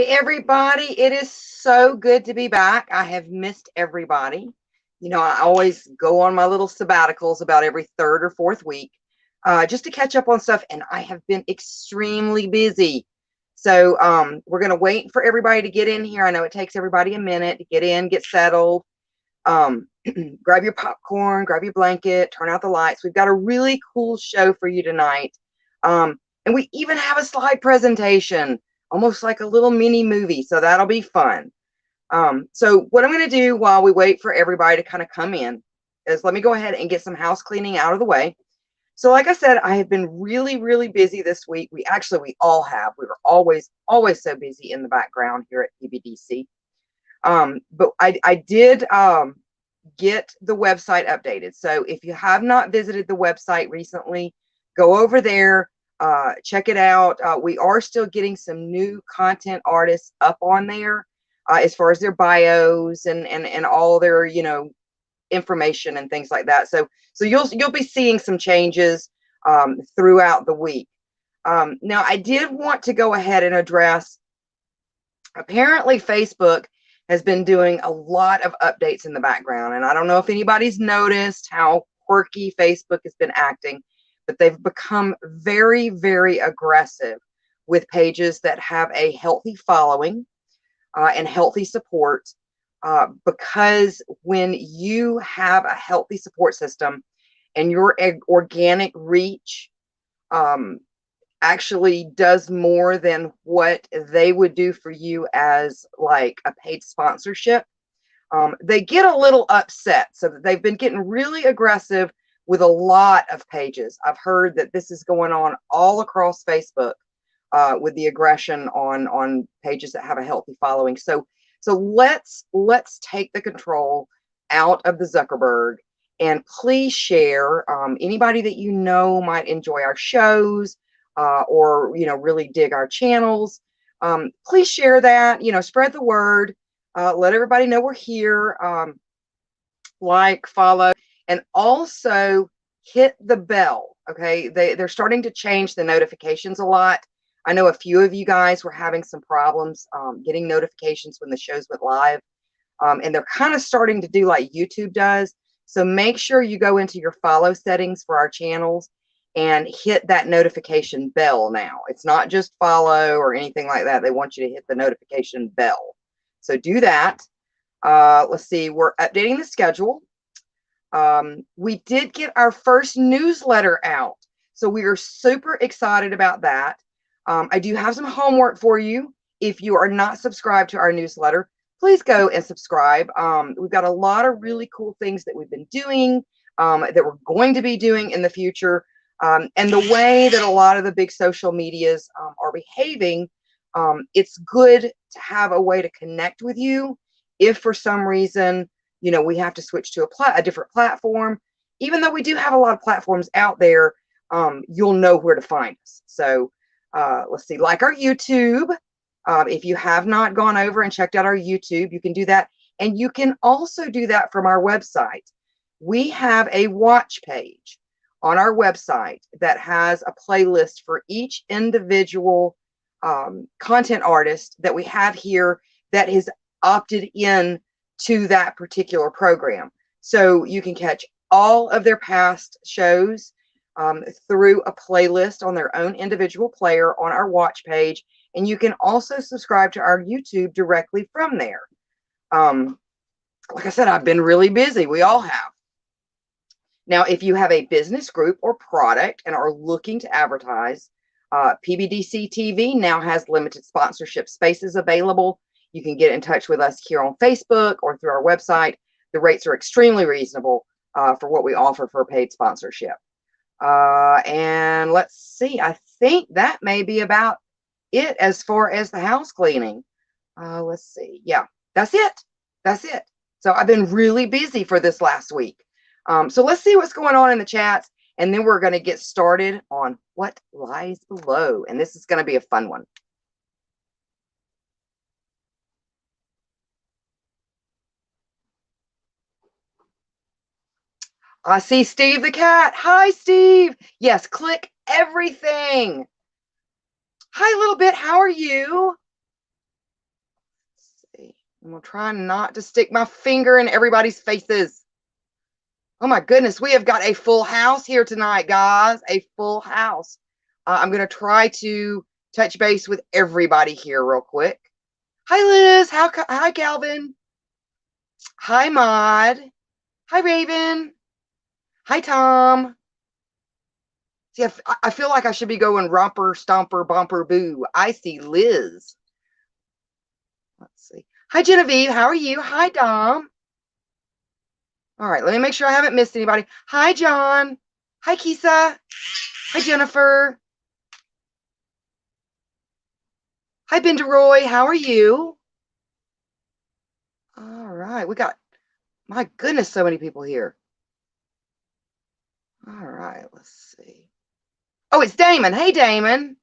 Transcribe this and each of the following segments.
Hi, everybody. It is so good to be back. I have missed everybody. I always go on my little sabbaticals about every third or fourth week just to catch up on stuff, and I have been extremely busy. So we're going to wait for everybody to get in here. I know it takes everybody a minute to get in, get settled. Grab your popcorn, grab your blanket, turn out the lights. We've got a really cool show for you tonight. And we even have a slide presentation, almost like a little mini movie. So that'll be fun. So what I'm going to do while we wait for everybody to kind of come in is let me go ahead and get some house cleaning out of the way. So like I said, I have been really, really busy this week. We all have. We were always so busy in the background here at PBDC. But I did get the website updated. So if you have not visited the website recently, go over there, check it out. We are still getting some new content artists up on there as far as their bios and all their, information and things like that. So you'll be seeing some changes throughout the week. Now I did want to go ahead and address, apparently Facebook has been doing a lot of updates in the background. And I don't know if anybody's noticed how quirky Facebook has been acting, but they've become very, very aggressive with pages that have a healthy following and healthy support. Because when you have a healthy support system and your organic reach actually does more than what they would do for you as like a paid sponsorship, they get a little upset. So they've been getting really aggressive with a lot of pages. I've heard that this is going on all across Facebook with the aggression on pages that have a healthy following. So let's take the control out of the Zuckerberg, and please share. Anybody that you know might enjoy our shows or really dig our channels, please share that. Spread the word. Let everybody know we're here. Like, follow, and also hit the bell. Okay, they're starting to change the notifications a lot. I know a few of you guys were having some problems getting notifications when the shows went live, and they're kind of starting to do like YouTube does. So make sure you go into your follow settings for our channels and hit that notification bell now. It's not just follow or anything like that. They want you to hit the notification bell. So do that. Let's see, we're updating the schedule. We did get our first newsletter out, so we are super excited about that. I do have some homework for you. If you are not subscribed to our newsletter, please go and subscribe. We've got a lot of really cool things that we've been doing, that we're going to be doing in the future. And the way that a lot of the big social medias are behaving, it's good to have a way to connect with you. If for some reason, we have to switch to a different platform, even though we do have a lot of platforms out there, you'll know where to find us. So let's see, like our YouTube. If you have not gone over and checked out our YouTube, you can do that. And you can also do that from our website. We have a watch page on our website that has a playlist for each individual content artist that we have here that has opted in to that particular program. So you can catch all of their past shows through a playlist on their own individual player on our watch page. And you can also subscribe to our YouTube directly from there. Like I said, I've been really busy. We all have. Now, if you have a business group or product and are looking to advertise, PBDC TV now has limited sponsorship spaces available. You can get in touch with us here on Facebook or through our website. The rates are extremely reasonable for what we offer for paid sponsorship. And let's see, I think that may be about it as far as the house cleaning. Let's see. Yeah, that's it. That's it. So I've been really busy for this last week. So let's see what's going on in the chats, and then we're going to get started on what lies below. And this is going to be a fun one. I see Steve the cat. Hi, Steve. Yes, click everything. Hi, little bit. How are you? I'm going to try not to stick my finger in everybody's faces. Oh my goodness, we have got a full house here tonight, guys. A full house. I'm going to try to touch base with everybody here real quick. Hi, Liz. Hi, Calvin. Hi, Maud. Hi, Raven. Hi, Tom. See, I feel like I should be going romper, stomper, bumper, boo. I see Liz. Let's see. Hi, Genevieve. How are you? Hi, Dom. All right, let me make sure I haven't missed anybody. Hi, John. Hi, Kisa. Hi, Jennifer. Hi, Benderoy. How are you? All right, we got, my goodness, so many people here. All right, let's see. Oh, it's Damon. Hey, Damon.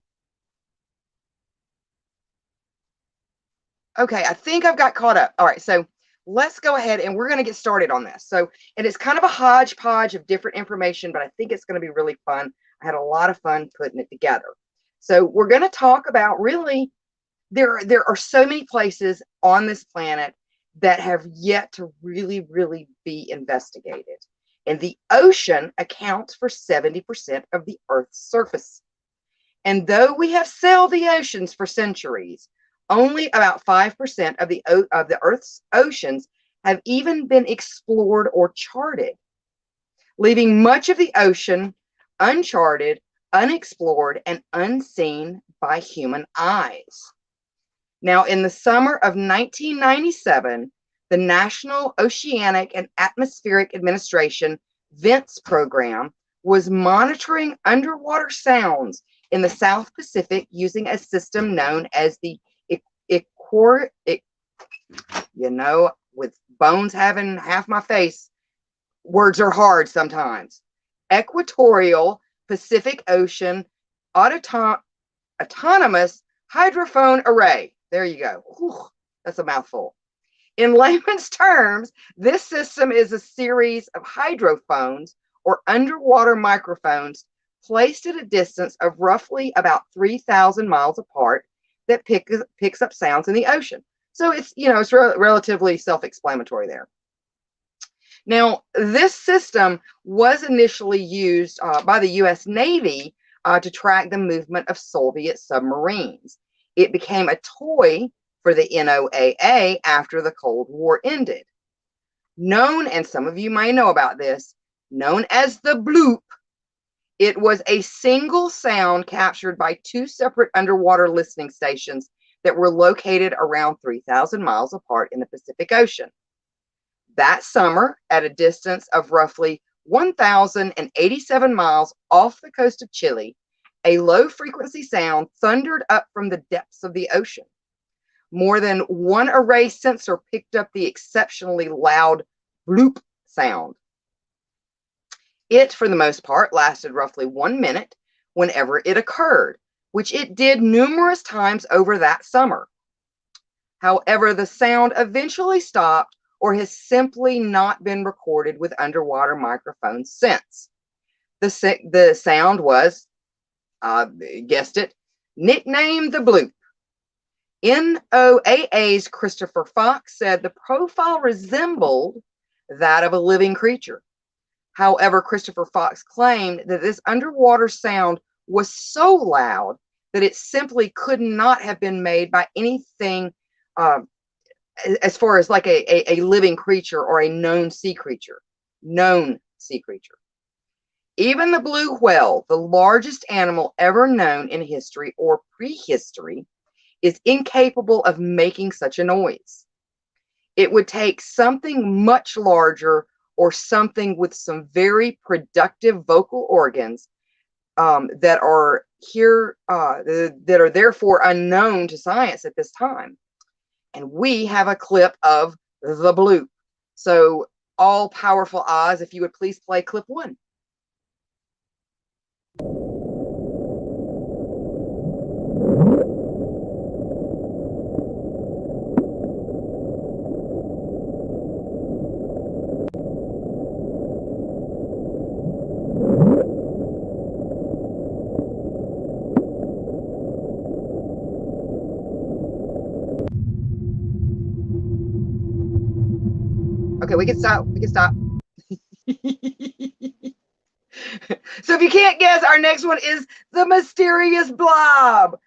Okay, I think I've got caught up. All right, so let's go ahead and we're going to get started on this. So, and it's kind of a hodgepodge of different information, but I think it's going to be really fun. I had a lot of fun putting it together. So we're going to talk about really, there are so many places on this planet that have yet to really, really be investigated. And the ocean accounts for 70% of the Earth's surface. And though we have sailed the oceans for centuries, only about 5% of the Earth's oceans have even been explored or charted, leaving much of the ocean uncharted, unexplored, and unseen by human eyes. Now, in the summer of 1997, the National Oceanic and Atmospheric Administration VENTS program was monitoring underwater sounds in the South Pacific using a system known as the with bones having half my face, words are hard sometimes. Equatorial Pacific Ocean Autonomous Hydrophone Array. There you go. Whew, that's a mouthful. In layman's terms, this system is a series of hydrophones or underwater microphones placed at a distance of roughly about 3,000 miles apart that picks up sounds in the ocean. So it's, it's relatively self-explanatory there. Now, this system was initially used by the U.S. Navy to track the movement of Soviet submarines. It became a toy for the NOAA after the Cold War ended. Known, and some of you may know about this, known as the bloop, it was a single sound captured by two separate underwater listening stations that were located around 3,000 miles apart in the Pacific Ocean. That summer, at a distance of roughly 1,087 miles off the coast of Chile, a low-frequency sound thundered up from the depths of the ocean. More than one array sensor picked up the exceptionally loud bloop sound. It, for the most part, lasted roughly 1 minute whenever it occurred, which it did numerous times over that summer. However, the sound eventually stopped or has simply not been recorded with underwater microphones since. The sound was, guessed it, nicknamed the bloop. NOAA's Christopher Fox said the profile resembled that of a living creature. However, Christopher Fox claimed that this underwater sound was so loud that it simply could not have been made by anything as far as like a living creature or a known sea creature. Even the blue whale, the largest animal ever known in history or prehistory, is incapable of making such a noise. It would take something much larger or something with some very productive vocal organs that are therefore unknown to science at this time. And we have a clip of the bloop. So, all powerful Oz, if you would please play clip 1. Okay, we can stop. We can stop. So if you can't guess, our next one is the mysterious blob.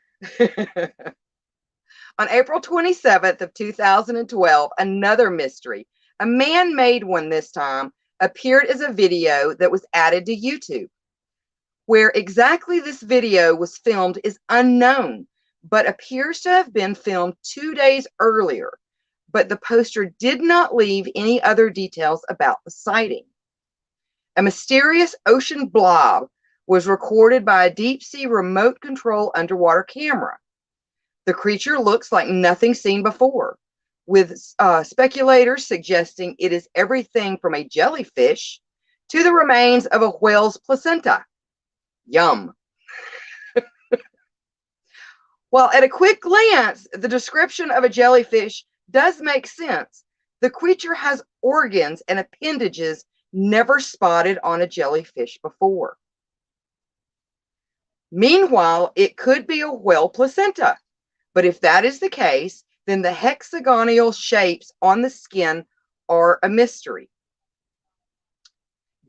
On April 27th of 2012, another mystery, a man-made one this time, appeared as a video that was added to YouTube. Where exactly this video was filmed is unknown, but appears to have been filmed 2 days earlier. But the poster did not leave any other details about the sighting. A mysterious ocean blob was recorded by a deep-sea remote control underwater camera. The creature looks like nothing seen before, with speculators suggesting it is everything from a jellyfish to the remains of a whale's placenta. Yum. While at a quick glance, the description of a jellyfish does make sense, the creature has organs and appendages never spotted on a jellyfish before. Meanwhile, it could be a whale placenta, but if that is the case, then the hexagonal shapes on the skin are a mystery.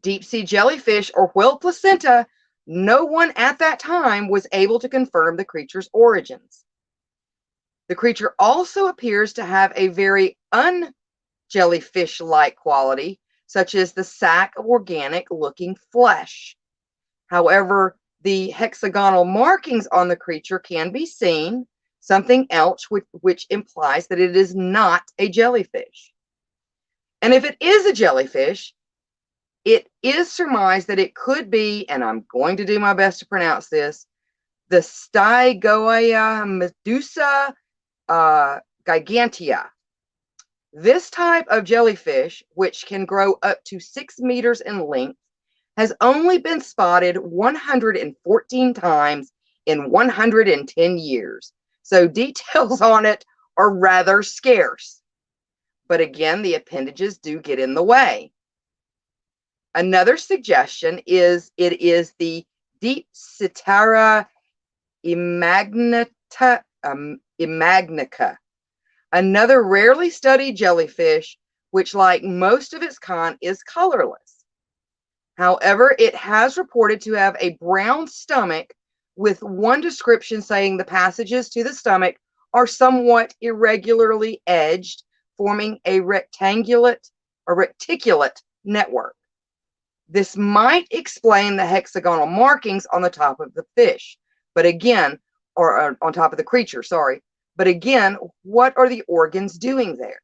Deep sea jellyfish or whale placenta, no one at that time was able to confirm the creature's origins. The creature also appears to have a very un-jellyfish-like quality, such as the sac of organic-looking flesh. However, the hexagonal markings on the creature can be seen, something else which implies that it is not a jellyfish. And if it is a jellyfish, it is surmised that it could be, and I'm going to do my best to pronounce this, the Stygoia medusa gigantea. This type of jellyfish, which can grow up to 6 meters in length, has only been spotted 114 times in 110 years. So details on it are rather scarce. But again, the appendages do get in the way. Another suggestion is it is the Deepsitara imagnica, another rarely studied jellyfish, which, like most of its kind, is colorless. However, it has reported to have a brown stomach, with one description saying the passages to the stomach are somewhat irregularly edged, forming a reticulate network. This might explain the hexagonal markings on the top of the fish, but again, or on top of the creature, sorry. But again, what are the organs doing there?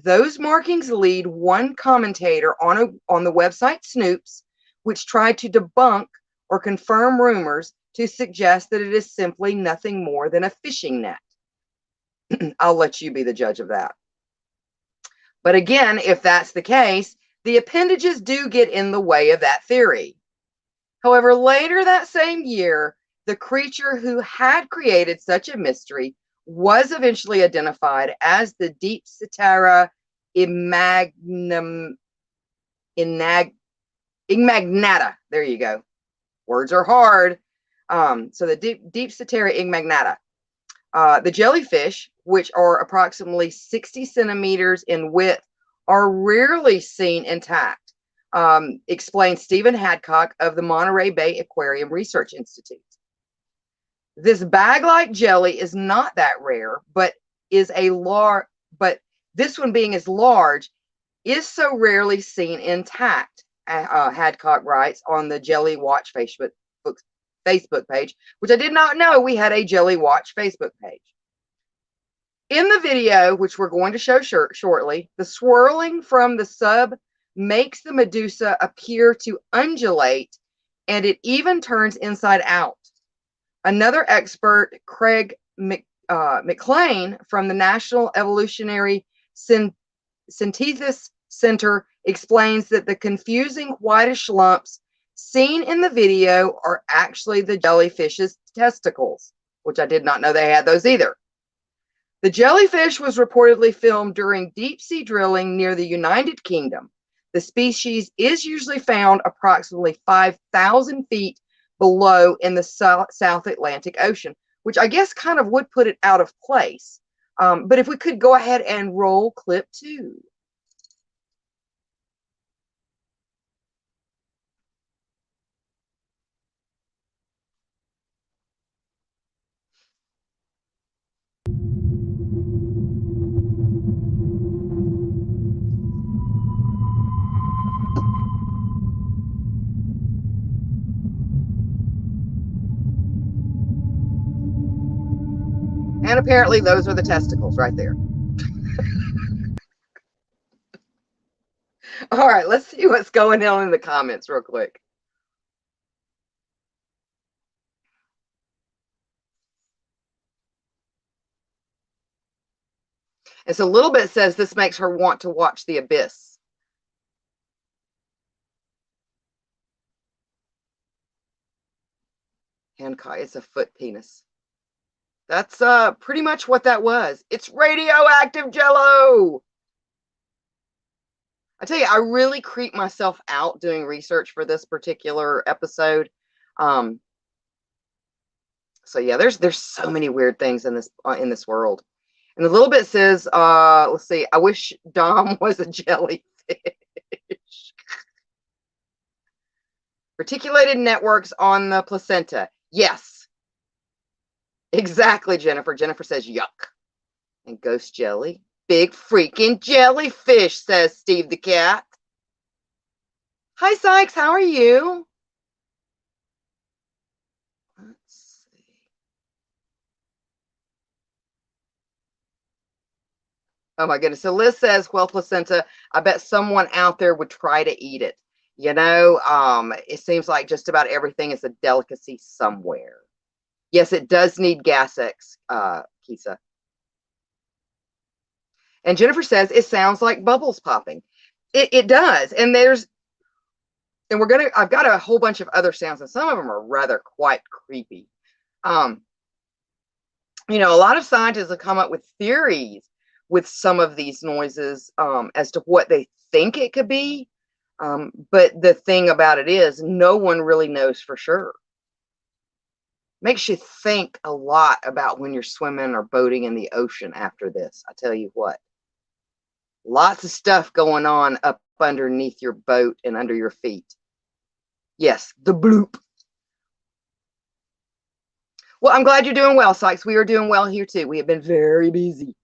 Those markings lead one commentator on the website Snoops, which tried to debunk or confirm rumors to suggest that it is simply nothing more than a fishing net. I'll let you be the judge of that. But again, if that's the case, the appendages do get in the way of that theory. However, later that same year, the creature who had created such a mystery was eventually identified as the Deepsitara immagnata. There you go. Words are hard. So the Deepsitara immagnata. The jellyfish, which are approximately 60 centimeters in width, are rarely seen intact, explains Stephen Hadcock of the Monterey Bay Aquarium Research Institute. This bag-like jelly is not that rare, but this one being as large is so rarely seen intact, Hadcock writes on the Jelly Watch Facebook page, which I did not know we had a Jelly Watch Facebook page. In the video, which we're going to show shortly, the swirling from the sub makes the Medusa appear to undulate, and it even turns inside out. Another expert, Craig McLean from the National Evolutionary Synthesis Center, explains that the confusing whitish lumps seen in the video are actually the jellyfish's testicles, which I did not know they had those either. The jellyfish was reportedly filmed during deep-sea drilling near the United Kingdom. The species is usually found approximately 5,000 feet below in the South Atlantic Ocean, which I guess kind of would put it out of place. But if we could go ahead and roll clip 2. And apparently those are the testicles right there. All right, let's see what's going on in the comments real quick. And so Little Bit says this makes her want to watch The Abyss. Hankai, it's a foot penis. That's pretty much what that was. It's radioactive jello. I tell you, I really creeped myself out doing research for this particular episode. So yeah, there's so many weird things in this world. And a Little Bit says, let's see, I wish Dom was a jellyfish. Reticulated networks on the placenta. Yes. Exactly, Jennifer. Jennifer says, yuck. And ghost jelly. Big freaking jellyfish, says Steve the cat. Hi, Sykes. How are you? Let's see. Oh, my goodness. So Liz says, well, placenta, I bet someone out there would try to eat it. You know, it seems like just about everything is a delicacy somewhere. Yes, it does need gas X, Kisa. And Jennifer says, it sounds like bubbles popping. It does. And I've got a whole bunch of other sounds, and some of them are rather quite creepy. You know, a lot of scientists have come up with theories with some of these noises as to what they think it could be. But the thing about it is, no one really knows for sure. Makes you think a lot about when you're swimming or boating in the ocean after this. I tell you what. Lots of stuff going on up underneath your boat and under your feet. Yes, the bloop. Well, I'm glad you're doing well, Sykes. We are doing well here too. We have been very busy.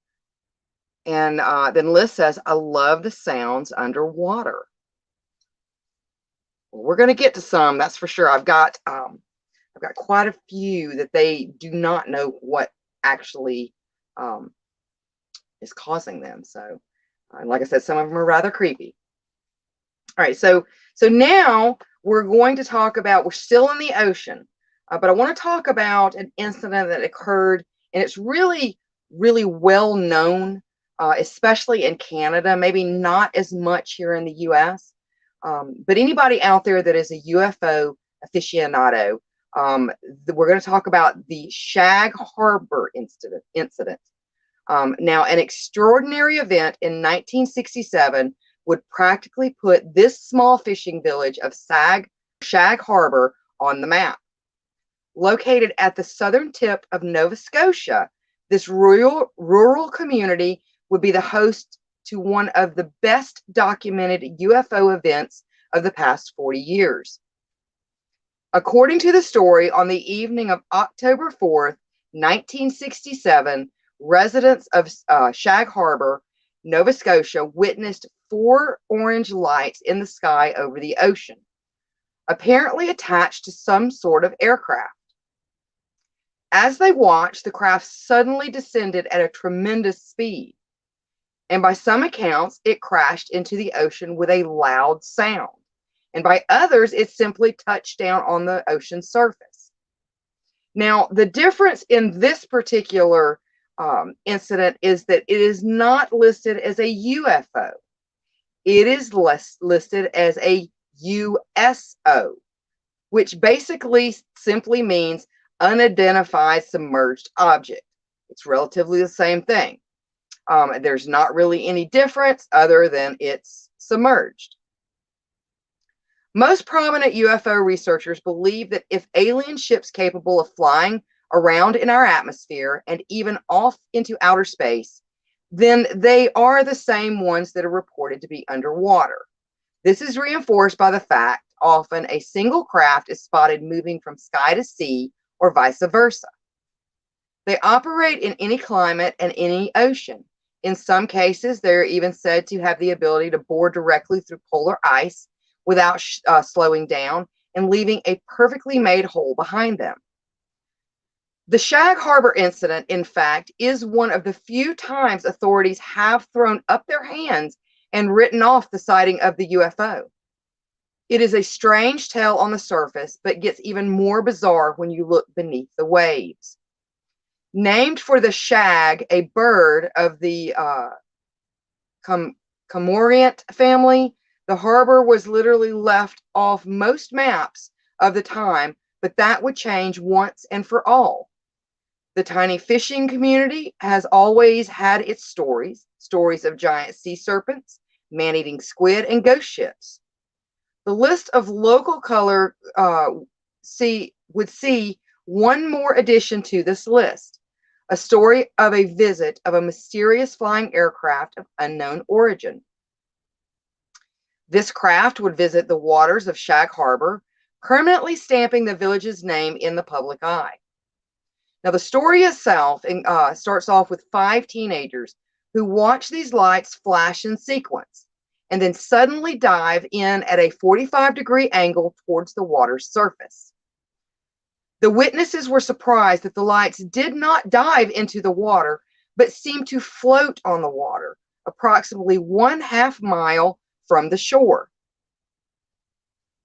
And then Liz says, I love the sounds underwater. Well, we're going to get to some, that's for sure. I've got quite a few that they do not know what actually is causing them. So, like I said, some of them are rather creepy. All right, so now we're going to talk about, we're still in the ocean, but I want to talk about an incident that occurred, and it's really, really well known, especially in Canada, maybe not as much here in the US. But anybody out there that is a UFO aficionado, we're going to talk about the Shag Harbor incident. Now, an extraordinary event in 1967 would practically put this small fishing village of Shag Harbor on the map. Located at the southern tip of Nova Scotia, this rural community would be the host to one of the best documented UFO events of the past 40 years. According to the story, on the evening of October 4th, 1967, residents of Shag Harbor, Nova Scotia, witnessed 4 orange lights in the sky over the ocean, apparently attached to some sort of aircraft. As they watched, the craft suddenly descended at a tremendous speed, and by some accounts, it crashed into the ocean with a loud sound, and by others, it simply touched down on the ocean surface. Now, the difference in this particular incident is that it is not listed as a UFO. It is listed as a USO, which basically simply means unidentified submerged object. It's relatively the same thing. There's not really any difference other than it's submerged. Most prominent UFO researchers believe that if alien ships capable of flying around in our atmosphere and even off into outer space, then they are the same ones that are reported to be underwater. This is reinforced by the fact often a single craft is spotted moving from sky to sea or vice versa. They operate in any climate and any ocean. In some cases, they're even said to have the ability to bore directly through polar ice without slowing down and leaving a perfectly made hole behind them. The Shag Harbor incident, in fact, is one of the few times authorities have thrown up their hands and written off the sighting of the UFO. It is a strange tale on the surface, but gets even more bizarre when you look beneath the waves. Named for the shag, a bird of the Cormorant family, the harbor was literally left off most maps of the time, but that would change once and for all. The tiny fishing community has always had its stories of giant sea serpents, man-eating squid, and ghost ships. The list of local color would see one more addition to this list, a story of a visit of a mysterious flying aircraft of unknown origin. This craft would visit the waters of Shag Harbor, permanently stamping the village's name in the public eye. Now, the story itself starts off with 5 teenagers who watch these lights flash in sequence and then suddenly dive in at a 45-degree angle towards the water's surface. The witnesses were surprised that the lights did not dive into the water, but seemed to float on the water, approximately 1/2 mile from the shore.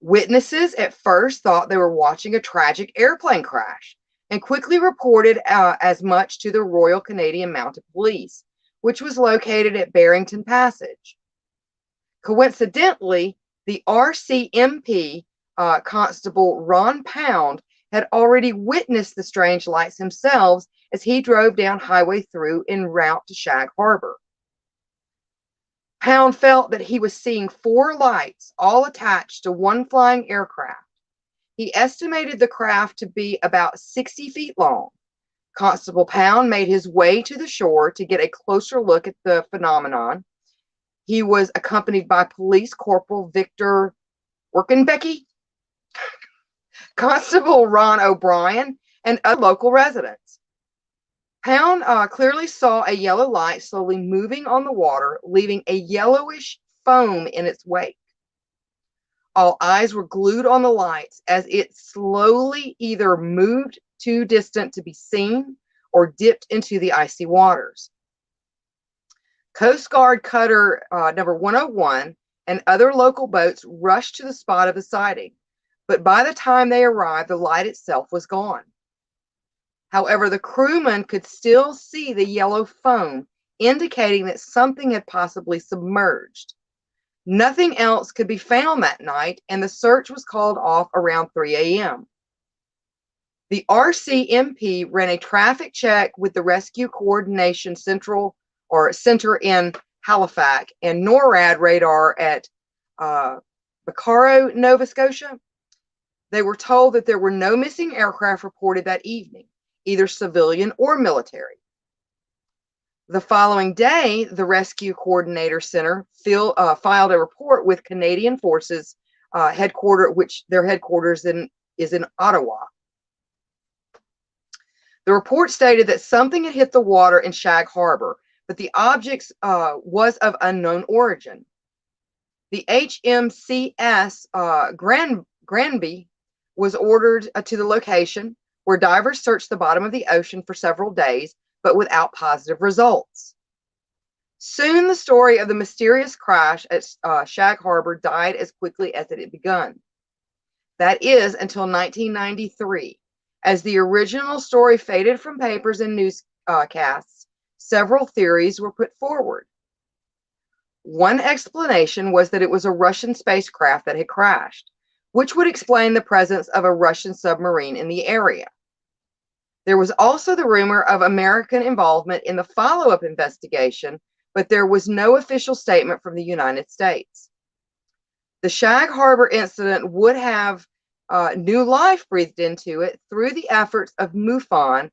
Witnesses at first thought they were watching a tragic airplane crash, and quickly reported as much to the Royal Canadian Mounted Police, which was located at Barrington Passage. Coincidentally, the RCMP Constable Ron Pound had already witnessed the strange lights himself as he drove down Highway Through en route to Shag Harbor. Pound felt that he was seeing 4 lights all attached to one flying aircraft. He estimated the craft to be about 60 feet long. Constable Pound made his way to the shore to get a closer look at the phenomenon. He was accompanied by Police Corporal Victor Workenbecky, Constable Ron O'Brien, and other local residents. Pound clearly saw a yellow light slowly moving on the water, leaving a yellowish foam in its wake. All eyes were glued on the lights as it slowly either moved too distant to be seen or dipped into the icy waters. Coast Guard cutter number 101 and other local boats rushed to the spot of the sighting, but by the time they arrived, the light itself was gone. However, the crewmen could still see the yellow foam, indicating that something had possibly submerged. Nothing else could be found that night, and the search was called off around 3 a.m. The RCMP ran a traffic check with the Rescue Coordination Center in Halifax and NORAD radar at Baccaro, Nova Scotia. They were told that there were no missing aircraft reported that evening, either civilian or military. The following day, the Rescue Coordinator Center filed a report with Canadian Forces which their headquarters is in Ottawa. The report stated that something had hit the water in Shag Harbor, but the object was of unknown origin. The HMCS Granby was ordered to the location, where divers searched the bottom of the ocean for several days, but without positive results. Soon, the story of the mysterious crash at Shag Harbor died as quickly as it had begun. That is until 1993. As the original story faded from papers and newscasts, several theories were put forward. One explanation was that it was a Russian spacecraft that had crashed, which would explain the presence of a Russian submarine in the area. There was also the rumor of American involvement in the follow-up investigation, but there was no official statement from the United States. The Shag Harbor incident would have new life breathed into it through the efforts of MUFON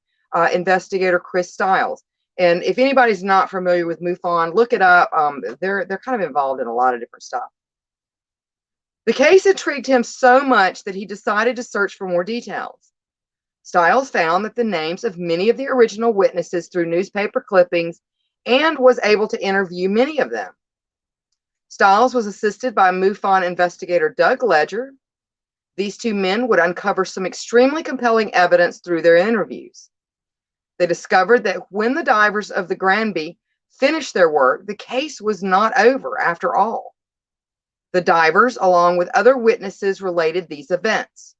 investigator Chris Stiles. And if anybody's not familiar with MUFON, look it up. They're kind of involved in a lot of different stuff. The case intrigued him so much that he decided to search for more details. Stiles found that the names of many of the original witnesses through newspaper clippings and was able to interview many of them. Stiles was assisted by MUFON investigator Doug Ledger. These 2 men would uncover some extremely compelling evidence through their interviews. They discovered that when the divers of the Granby finished their work, the case was not over after all. The divers, along with other witnesses, related these events.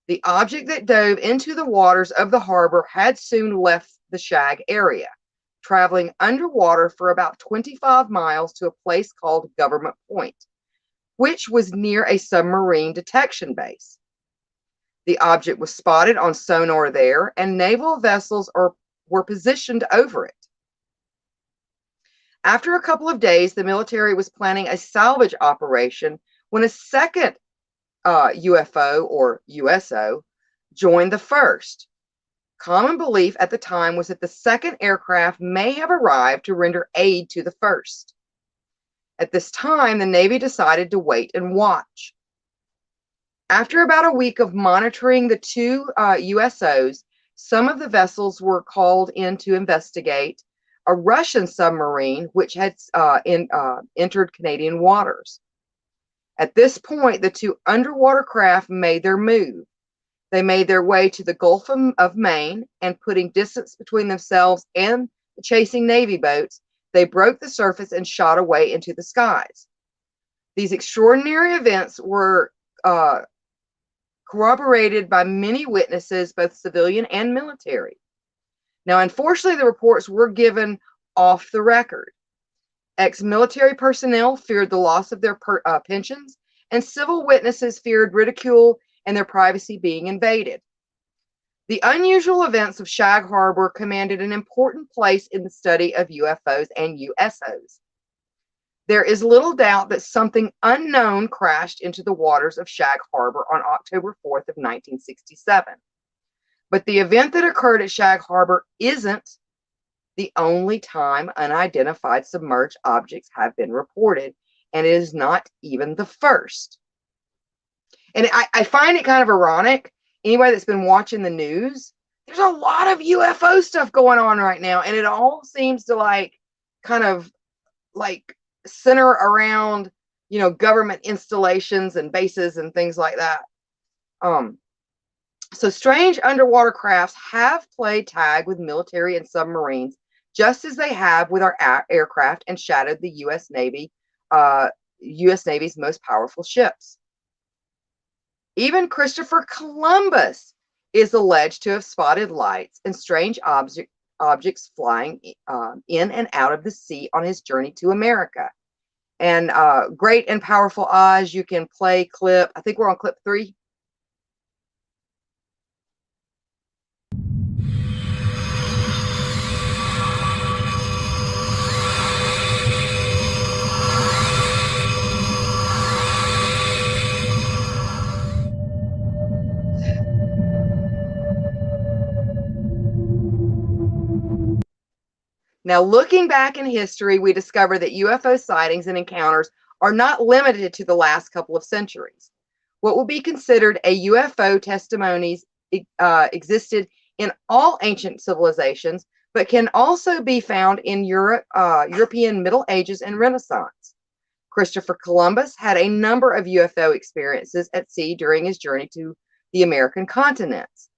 The object that dove into the waters of the harbor had soon left the shag area, traveling underwater for about 25 miles to a place called Government Point, which was near a submarine detection base. The object was spotted on sonar there, and naval vessels were positioned over it. After a couple of days, the military was planning a salvage operation when a second UFO or USO joined the first. Common belief at the time was that the second aircraft may have arrived to render aid to the first. At this time, the Navy decided to wait and watch. After about a week of monitoring the two USOs, some of the vessels were called in to investigate a Russian submarine which had entered Canadian waters. At this point, the two underwater craft made their move. They made their way to the Gulf of Maine, and putting distance between themselves and the chasing Navy boats, they broke the surface and shot away into the skies. These extraordinary events were corroborated by many witnesses, both civilian and military. Now, unfortunately, the reports were given off the record. Ex-military personnel feared the loss of their pensions, and civil witnesses feared ridicule and their privacy being invaded. The unusual events of Shag Harbor commanded an important place in the study of UFOs and USOs. There is little doubt that something unknown crashed into the waters of Shag Harbor on October 4th of 1967. But the event that occurred at Shag Harbor isn't the only time unidentified submerged objects have been reported, and it is not even the first. And I find it kind of ironic. Anybody that's been watching the news, there's a lot of UFO stuff going on right now, and it all seems to kind of center around, government installations and bases and things like that. So strange underwater crafts have played tag with military and submarines, just as they have with our aircraft, and shadowed the U.S. Navy's most powerful ships. Even Christopher Columbus is alleged to have spotted lights and strange objects flying in and out of the sea on his journey to America. And Great and Powerful Oz, you can play clip, I think we're on clip 3. Now, looking back in history, we discover that UFO sightings and encounters are not limited to the last couple of centuries. What will be considered a UFO testimonies existed in all ancient civilizations, but can also be found in European Middle Ages and Renaissance. Christopher Columbus had a number of UFO experiences at sea during his journey to the American continents.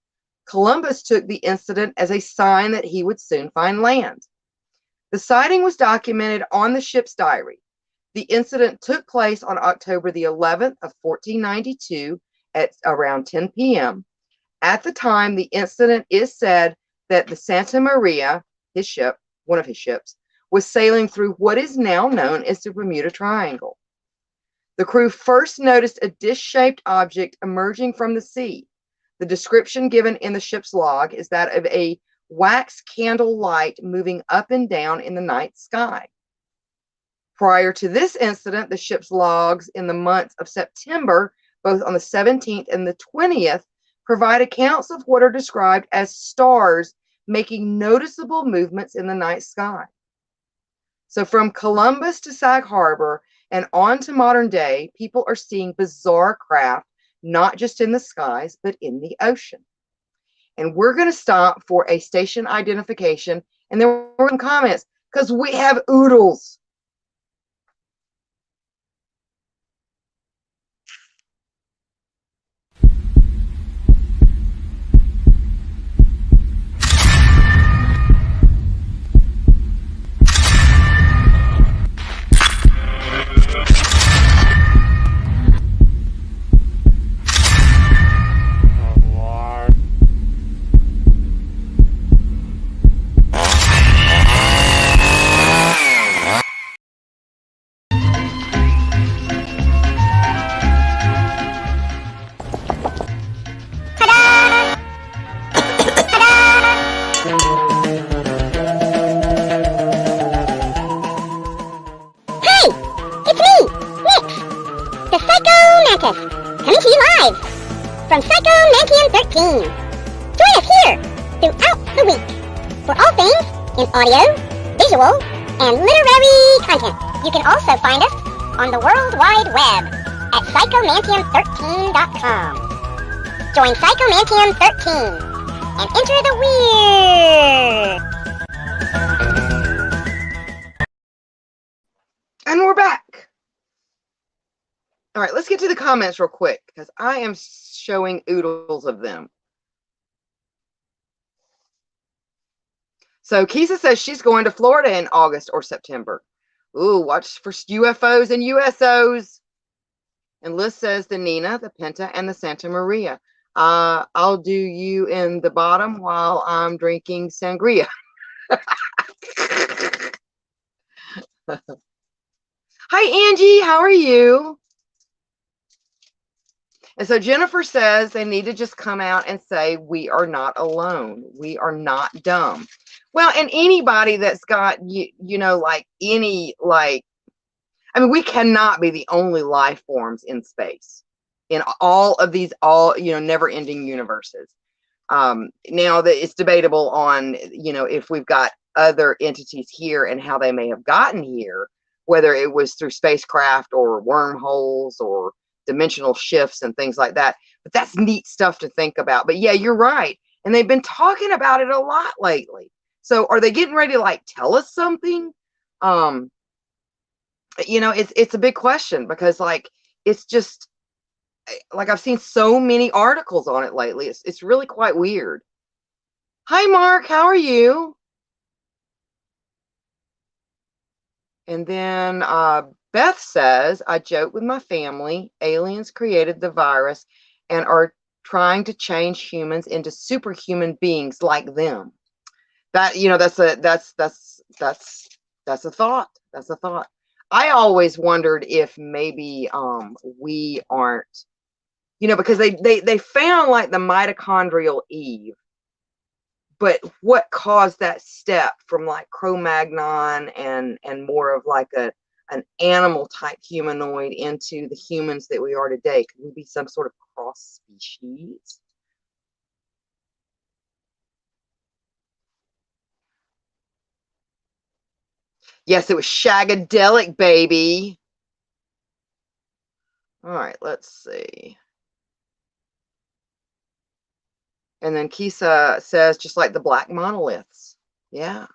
Columbus took the incident as a sign that he would soon find land. The sighting was documented on the ship's diary. The incident took place on October the 11th of 1492 at around 10 p.m. At the time, the incident is said that the Santa Maria, his ship, one of his ships, was sailing through what is now known as the Bermuda Triangle. The crew first noticed a dish-shaped object emerging from the sea. The description given in the ship's log is that of a wax candle light moving up and down in the night sky. Prior to this incident, the ship's logs in the months of September, both on the 17th and the 20th, provide accounts of what are described as stars making noticeable movements in the night sky. So from Columbus to Sag Harbor and on to modern day, people are seeing bizarre craft, not just in the skies, but in the ocean. And we're going to stop for a station identification, and then we're going to comments, because we have oodles. scientists, coming to you live from Psychomantium 13. Join us here throughout the week for all things in audio, visual, and literary content. You can also find us on the World Wide Web at psychomantium13.com. Join Psychomantium 13 and enter the weird. And we're back. All right, let's get to the comments real quick because I am showing oodles of them. So Kisa says she's going to Florida in August or September. Ooh, watch for UFOs and USOs. And Liz says the Nina, the Penta, and the Santa Maria. I'll do you in the bottom while I'm drinking sangria. Hi, Angie. How are you? And so Jennifer says they need to just come out and say, we are not alone. We are not dumb. Well, and anybody that's got, you know, like any, like, I mean, we cannot be the only life forms in space in all of these, you know, never ending universes. Now that it's debatable on, you know, if we've got other entities here and how they may have gotten here, whether it was through spacecraft or wormholes or dimensional shifts and things like that. But that's neat stuff to think about. But yeah, you're right. And they've been talking about it a lot lately. So are they getting ready to like tell us something? You know, it's a big question because like, it's just like, I've seen so many articles on it lately. It's really quite weird. Hi, Mark. How are you? And then Beth says, I joke with my family. Aliens created the virus and are trying to change humans into superhuman beings like them. That, you know, that's a thought. That's a thought. I always wondered if maybe we aren't, you know, because they found like the mitochondrial Eve. But what caused that step from like Cro-Magnon and more of like an animal type humanoid into the humans that we are today? Could we be some sort of cross species? Yes, it was shagadelic, baby. All right, let's see. And then Kisa says, just like the black monoliths. Yeah.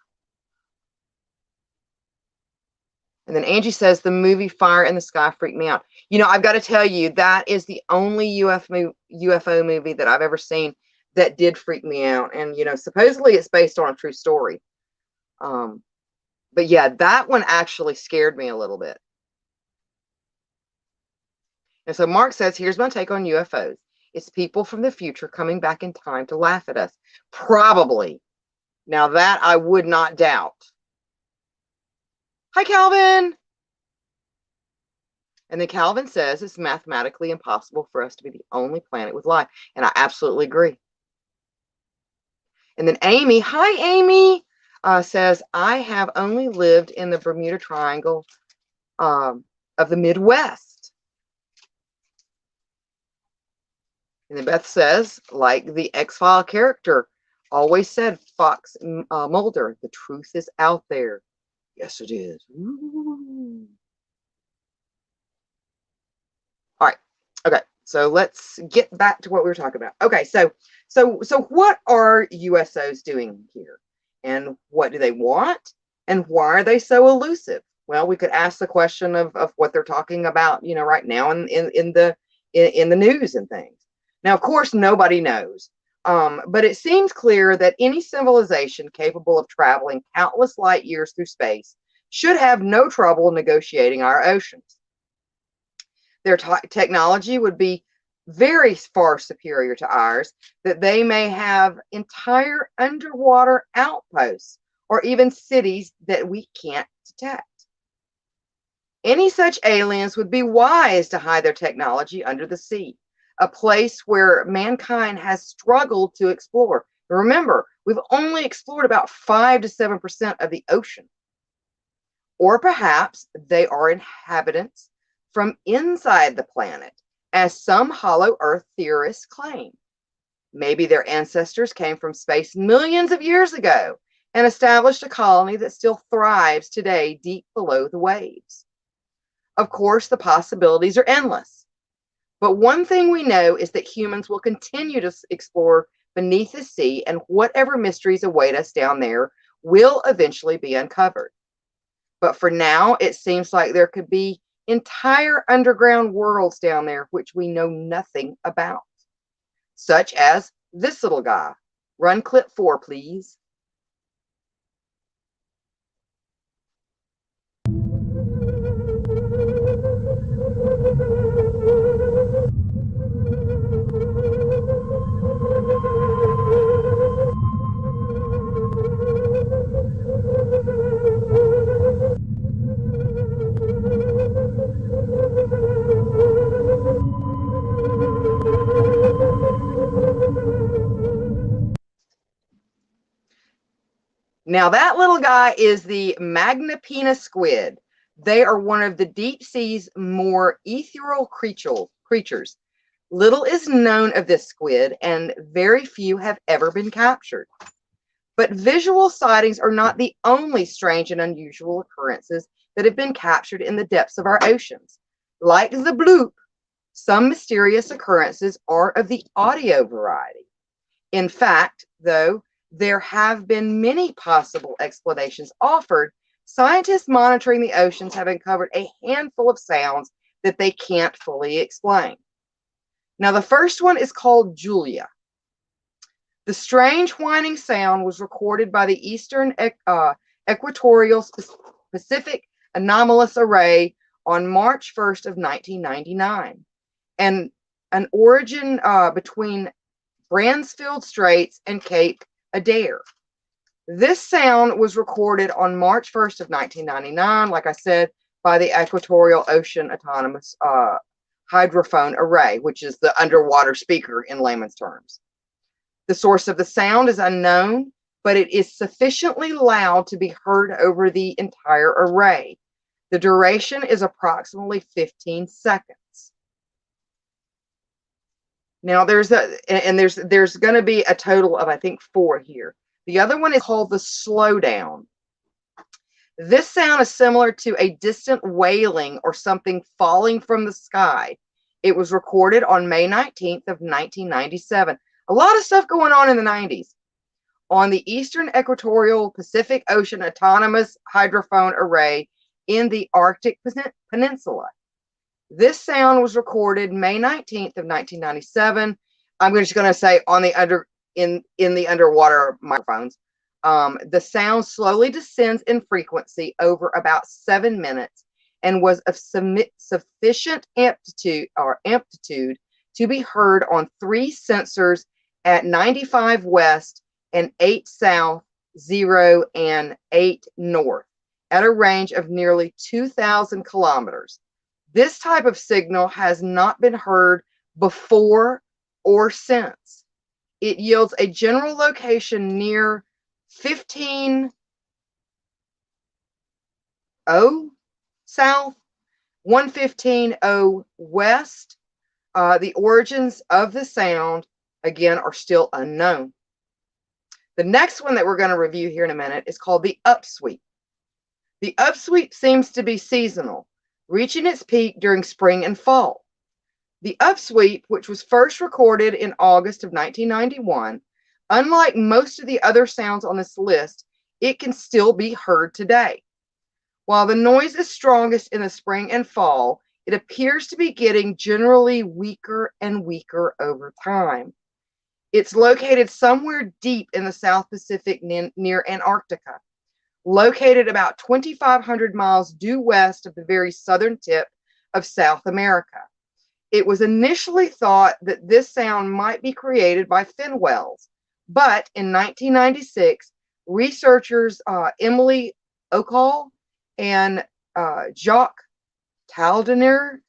And then Angie says, the movie Fire in the Sky freaked me out. You know, I've got to tell you, that is the only UFO movie that I've ever seen that did freak me out. And, you know, supposedly it's based on a true story. But yeah, that one actually scared me a little bit. And so Mark says, here's my take on UFOs. It's people from the future coming back in time to laugh at us. Probably. Now that I would not doubt. Hi, Calvin. And then Calvin says it's mathematically impossible for us to be the only planet with life. And I absolutely agree. And then Amy, hi, Amy, says, I have only lived in the Bermuda Triangle of the Midwest. And then Beth says, like the X-File character always said, Fox Mulder, the truth is out there. Yes, it is. Ooh. All right. Okay. So let's get back to what we were talking about. Okay. So what are USOs doing here? And what do they want? And why are they so elusive? Well, we could ask the question of what they're talking about, you know, right now in the news and things. Now, of course, nobody knows. But it seems clear that any civilization capable of traveling countless light years through space should have no trouble negotiating our oceans. Their technology would be very far superior to ours, that they may have entire underwater outposts or even cities that we can't detect. Any such aliens would be wise to hide their technology under the sea, a place where mankind has struggled to explore. Remember, we've only explored about 5 to 7% of the ocean. Or perhaps they are inhabitants from inside the planet as some hollow earth theorists claim. Maybe their ancestors came from space millions of years ago and established a colony that still thrives today deep below the waves. Of course, the possibilities are endless. But one thing we know is that humans will continue to explore beneath the sea, and whatever mysteries await us down there will eventually be uncovered. But for now, it seems like there could be entire underground worlds down there which we know nothing about, such as this little guy. Run clip 4, please. Now, that little guy is the Magnapina squid. They are one of the deep sea's more ethereal creatures. Little is known of this squid, and very few have ever been captured. But visual sightings are not the only strange and unusual occurrences that have been captured in the depths of our oceans. Like the bloop, some mysterious occurrences are of the audio variety. In fact, though, there have been many possible explanations offered. Scientists monitoring the oceans have uncovered a handful of sounds that they can't fully explain. Now, the first one is called Julia. The strange whining sound was recorded by the Eastern Equatorial Pacific Anomalous Array on March 1st of 1999, and an origin between Bransfield Straits and Cape Adair. This sound was recorded on March 1st of 1999, like I said, by the Equatorial Ocean Autonomous Hydrophone Array, which is the underwater speaker in layman's terms. The source of the sound is unknown, but it is sufficiently loud to be heard over the entire array. The duration is approximately 15 seconds. Now there's going to be a total of, I think, 4 here. The other one is called the slowdown. This sound is similar to a distant wailing or something falling from the sky. It was recorded on May 19th of 1997. A lot of stuff going on in the 90s. On the Eastern Equatorial Pacific Ocean Autonomous Hydrophone Array in the Arctic Peninsula. This sound was recorded May 19th of 1997. I'm just going to say on the in the underwater microphones. The sound slowly descends in frequency over about 7 minutes and was of sufficient amplitude to be heard on 3 sensors at 95 west and 8 south, 0 and 8 north at a range of nearly 2,000 kilometers. This type of signal has not been heard before or since. It yields a general location near 15 south, 115 west. The origins of the sound, again, are still unknown. The next one that we're going to review here in a minute is called the upsweep. The upsweep seems to be seasonal, reaching its peak during spring and fall. The upsweep, which was first recorded in August of 1991, unlike most of the other sounds on this list, it can still be heard today. While the noise is strongest in the spring and fall, it appears to be getting generally weaker and weaker over time. It's located somewhere deep in the South Pacific near Antarctica, located about 2,500 miles due west of the very southern tip of South America. It was initially thought that this sound might be created by fin whales, but in 1996, researchers Emily Okal and Jacques Taldiner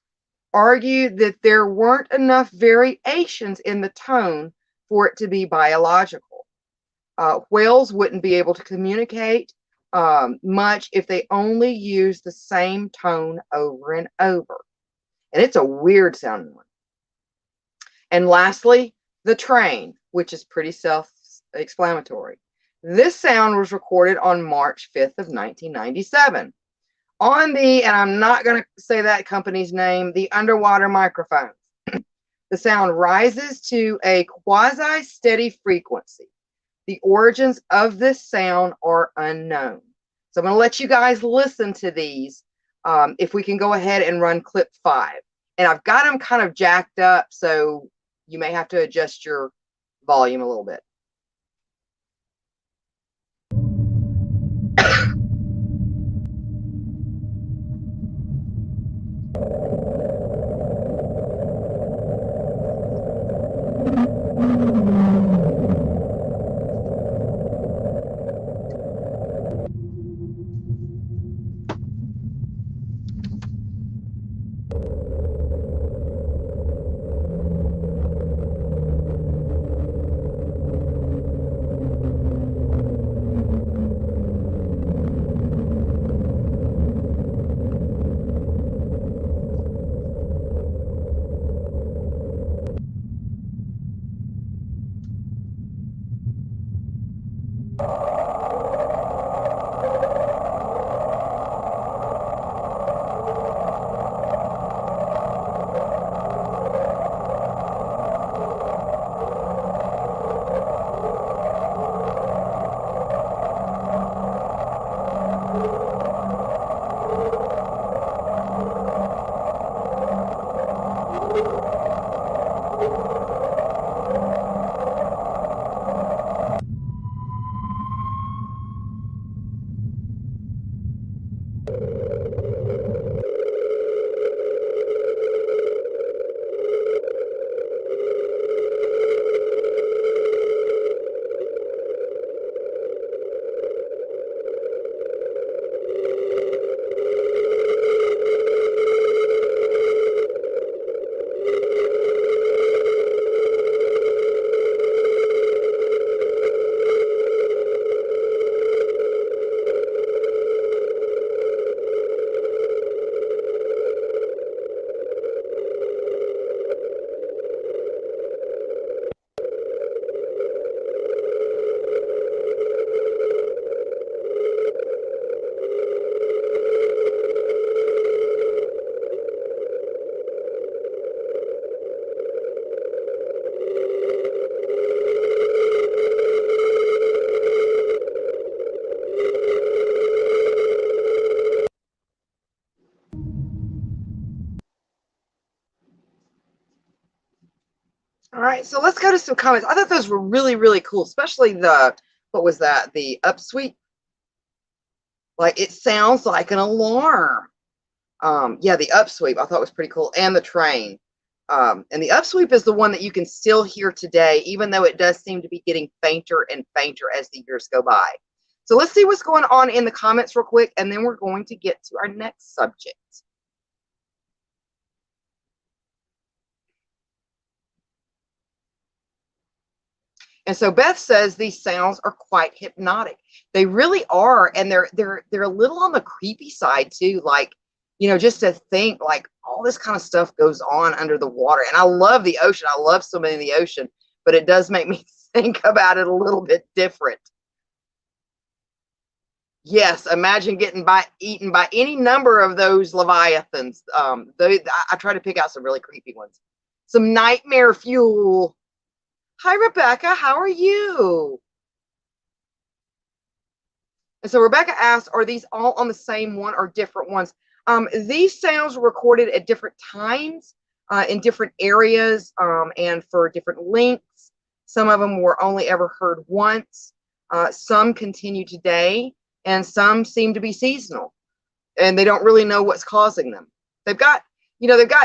argued that there weren't enough variations in the tone for it to be biological. Whales wouldn't be able to communicate much if they only use the same tone over and over. And it's a weird sounding one. And lastly, the train, which is pretty self-explanatory. This sound was recorded on March 5th of 1997 on the, and I'm not going to say that company's name, the underwater microphones. The sound rises to a quasi-steady frequency. The origins of this sound are unknown. So I'm going to let you guys listen to these. If we can go ahead and run clip 5. And I've got them kind of jacked up, so you may have to adjust your volume a little bit. All right, so let's go to some comments. I thought those were really, really cool, especially the, what was that? The upsweep. Like, it sounds like an alarm. Yeah, the upsweep I thought was pretty cool, and the train. And the upsweep is the one that you can still hear today, even though it does seem to be getting fainter and fainter as the years go by. So let's see what's going on in the comments real quick, and then we're going to get to our next subject. And so Beth says these sounds are quite hypnotic. They really are, and they're a little on the creepy side too. Like, you know, just to think like all this kind of stuff goes on under the water. And I love the ocean. I love swimming in the ocean, but it does make me think about it a little bit different. Yes, imagine getting eaten by any number of those leviathans. I try to pick out some really creepy ones. Some nightmare fuel. Hi, Rebecca. How are you? And so Rebecca asked, are these all on the same one or different ones? These sounds were recorded at different times in different areas and for different lengths. Some of them were only ever heard once. Some continue today, and some seem to be seasonal, and they don't really know what's causing them. They've got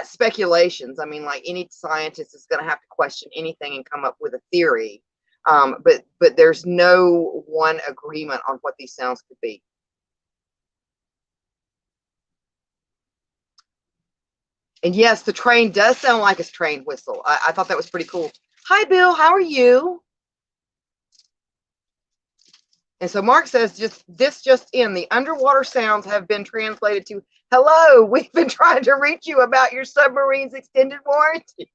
speculations. I mean, like any scientist is going to have to question anything and come up with a theory. But there's no one agreement on what these sounds could be. And yes, the train does sound like a train whistle. I thought that was pretty cool. Hi, Bill. How are you? And so Mark says, just in, the underwater sounds have been translated to, hello, we've been trying to reach you about your submarine's extended warranty.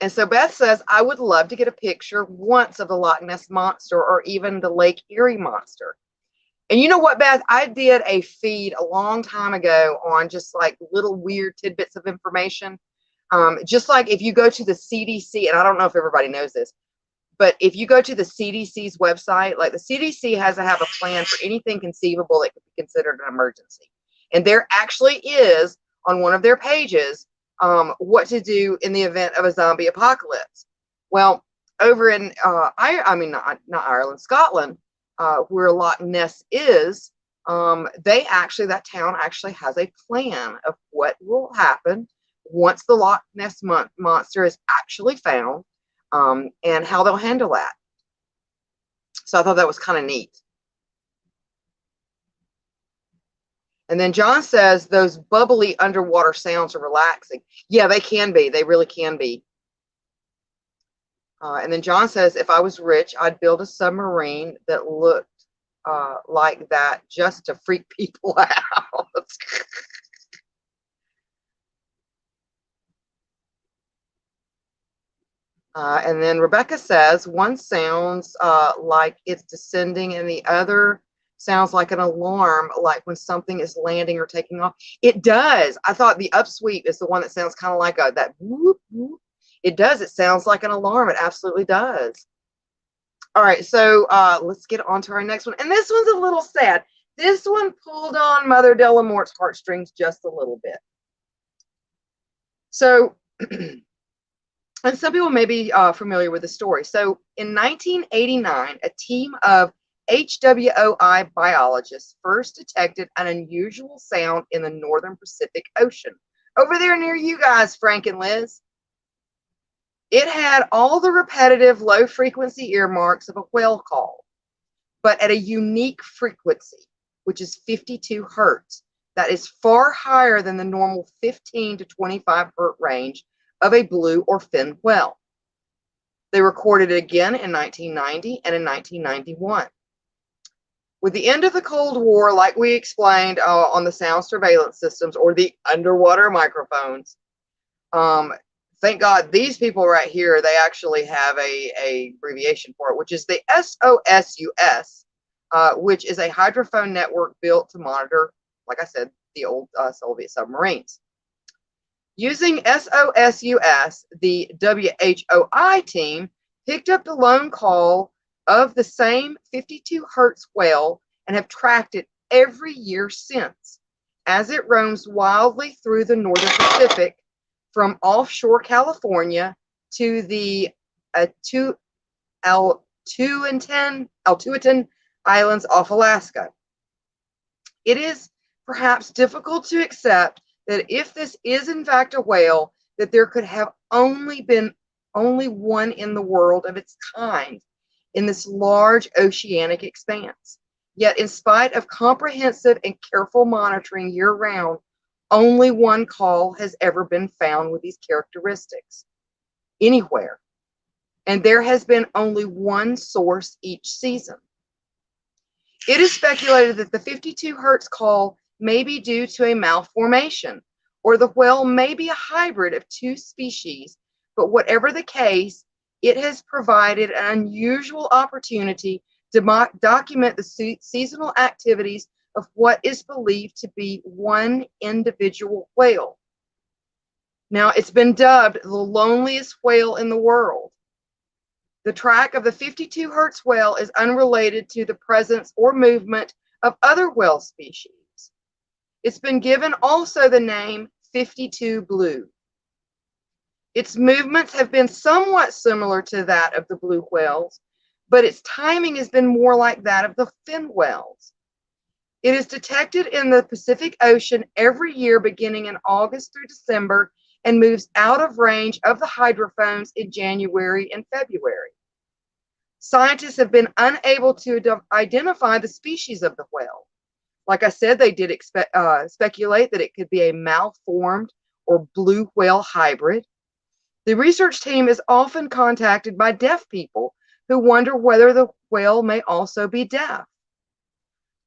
And so Beth says, I would love to get a picture once of the Loch Ness Monster or even the Lake Erie Monster. And you know what, Beth? I did a feed a long time ago on just like little weird tidbits of information. Just like if you go to the CDC, and I don't know if everybody knows this, but if you go to the CDC's website, like the CDC has to have a plan for anything conceivable that could be considered an emergency. And there actually is on one of their pages what to do in the event of a zombie apocalypse. Well, over in not Ireland, Scotland, where Loch Ness is, that town actually has a plan of what will happen once the Loch Ness monster is actually found, and how they'll handle that. So I thought that was kind of neat. And then John says those bubbly underwater sounds are relaxing. Yeah, they can be. They really can be. And then John says, if I was rich, I'd build a submarine that looked like that just to freak people out. And then Rebecca says, one sounds like it's descending and the other sounds like an alarm, like when something is landing or taking off. It does. I thought the upsweep is the one that sounds kind of like that whoop, whoop. It does. It sounds like an alarm. It absolutely does. All right, so let's get on to our next one. And this one's a little sad. This one pulled on Mother Delamorte's heartstrings just a little bit. So, and some people may be familiar with the story. So in 1989, a team of HWOI biologists first detected an unusual sound in the northern Pacific Ocean. Over there near you guys, Frank and Liz. It had all the repetitive low-frequency earmarks of a whale call, but at a unique frequency, which is 52 hertz. That is far higher than the normal 15 to 25 hertz range of a blue or fin whale. They recorded it again in 1990 and in 1991. With the end of the Cold War, like we explained on the sound surveillance systems or the underwater microphones, thank God these people right here, they actually have a abbreviation for it, which is the SOSUS, which is a hydrophone network built to monitor, like I said, the old Soviet submarines. Using SOSUS, the WHOI team picked up the lone call of the same 52 hertz whale and have tracked it every year since, as it roams wildly through the northern Pacific from offshore California to the Aleutian Islands off Alaska. It is perhaps difficult to accept that if this is in fact a whale, that there could have only one in the world of its kind in this large oceanic expanse. Yet in spite of comprehensive and careful monitoring year-round, only one call has ever been found with these characteristics anywhere. And there has been only one source each season. It is speculated that the 52 hertz call may be due to a malformation, or the whale may be a hybrid of two species, but whatever the case, it has provided an unusual opportunity to document the seasonal activities of what is believed to be one individual whale. Now, it's been dubbed the loneliest whale in the world. The track of the 52 hertz whale is unrelated to the presence or movement of other whale species. It's been given also the name 52 blue. Its movements have been somewhat similar to that of the blue whales, but its timing has been more like that of the fin whales. It is detected in the Pacific Ocean every year beginning in August through December and moves out of range of the hydrophones in January and February. Scientists have been unable to identify the species of the whale. Like I said, they did speculate that it could be a malformed or blue whale hybrid. The research team is often contacted by deaf people who wonder whether the whale may also be deaf.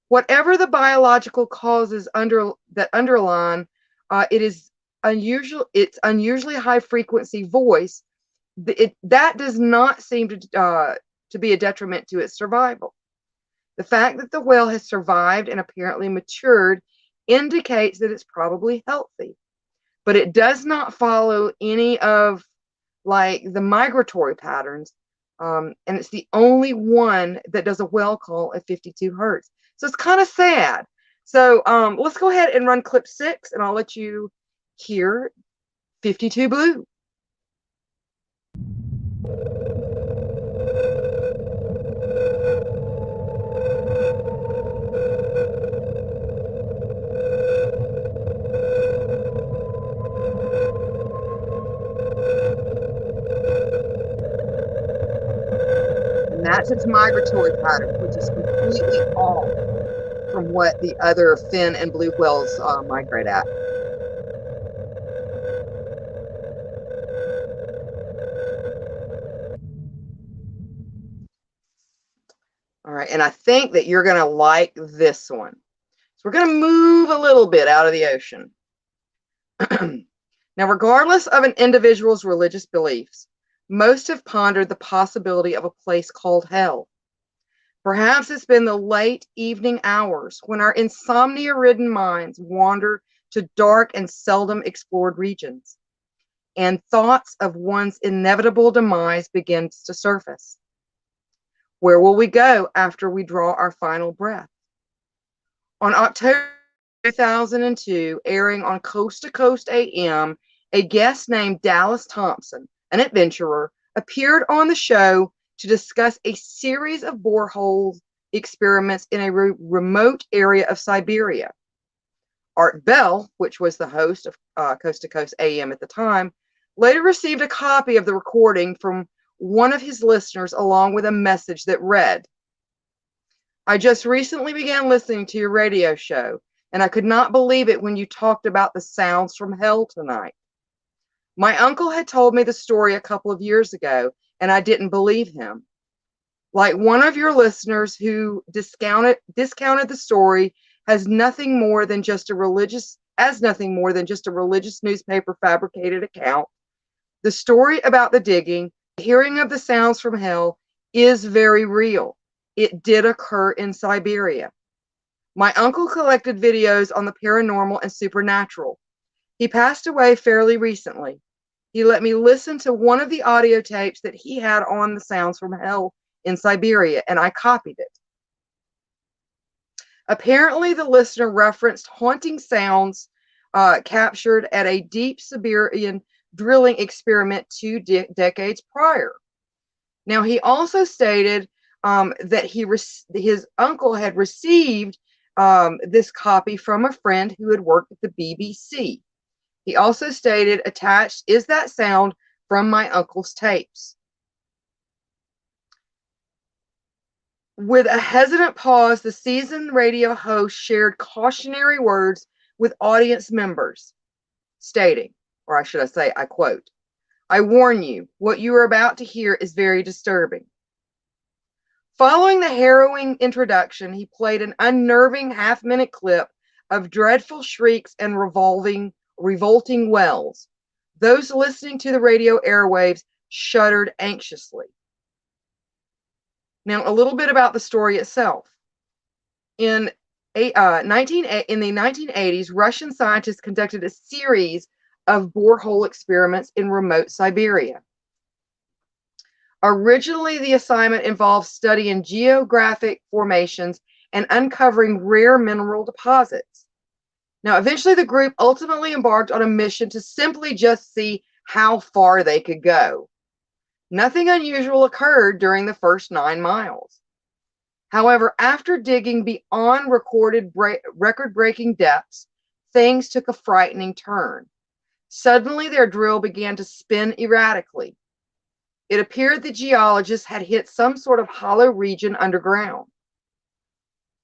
Whatever the biological causes that underline, it is unusually high frequency voice, that does not seem to be a detriment to its survival. The fact that the whale has survived and apparently matured indicates that it's probably healthy, but it does not follow any of like the migratory patterns. And it's the only one that does a whale call at 52 hertz. So it's kind of sad. So let's go ahead and run clip 6, and I'll let you hear 52 Blue. And that's its migratory pattern, which is completely off from what the other fin and blue whales migrate at. All right, and I think that you're going to like this one. So we're going to move a little bit out of the ocean. Now, regardless of an individual's religious beliefs, most have pondered the possibility of a place called hell. Perhaps it's been the late evening hours when our insomnia-ridden minds wander to dark and seldom explored regions, and thoughts of one's inevitable demise begins to surface. Where will we go after we draw our final breath? On October 2002, airing on Coast to Coast AM, a guest named Dallas Thompson, an adventurer, appeared on the show to discuss a series of borehole experiments in a remote area of Siberia. Art Bell, which was the host of Coast to Coast AM at the time, later received a copy of the recording from one of his listeners along with a message that read, "I just recently began listening to your radio show, and I could not believe it when you talked about the sounds from hell tonight. My uncle had told me the story a couple of years ago, and I didn't believe him. Like one of your listeners who discounted the story has nothing more than just a religious newspaper fabricated account. The story about the digging, hearing of the sounds from hell is very real. It did occur in Siberia. My uncle collected videos on the paranormal and supernatural. He passed away fairly recently. He let me listen to one of the audio tapes that he had on the sounds from hell in Siberia, and I copied it." Apparently, the listener referenced haunting sounds captured at a deep Siberian drilling experiment 2 decades prior. Now, he also stated that his uncle had received this copy from a friend who had worked at the BBC. He also stated, "Attached is that sound from my uncle's tapes." With a hesitant pause, the seasoned radio host shared cautionary words with audience members, stating, or I should say, I quote, "I warn you, what you are about to hear is very disturbing." Following the harrowing introduction, he played an unnerving half-minute clip of dreadful shrieks and revolting wails. Those listening to the radio airwaves shuddered anxiously. Now, a little bit about the story itself. In the 1980s, Russian scientists conducted a series of borehole experiments in remote Siberia. Originally, the assignment involved studying geographic formations and uncovering rare mineral deposits. Now, eventually, the group ultimately embarked on a mission to simply just see how far they could go. Nothing unusual occurred during the first 9 miles. However, after digging beyond record-breaking depths, things took a frightening turn. Suddenly, their drill began to spin erratically. It appeared the geologists had hit some sort of hollow region underground.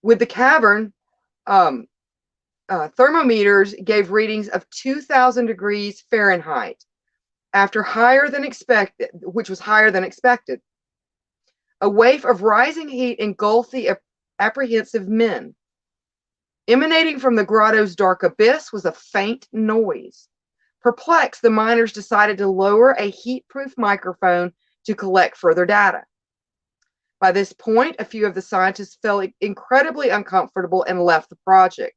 With the cavern, thermometers gave readings of 2,000 degrees Fahrenheit, which was higher than expected. A wave of rising heat engulfed the apprehensive men. Emanating from the grotto's dark abyss was a faint noise, Perplexed, the miners decided to lower a heat-proof microphone to collect further data. By this point, a few of the scientists felt incredibly uncomfortable and left the project.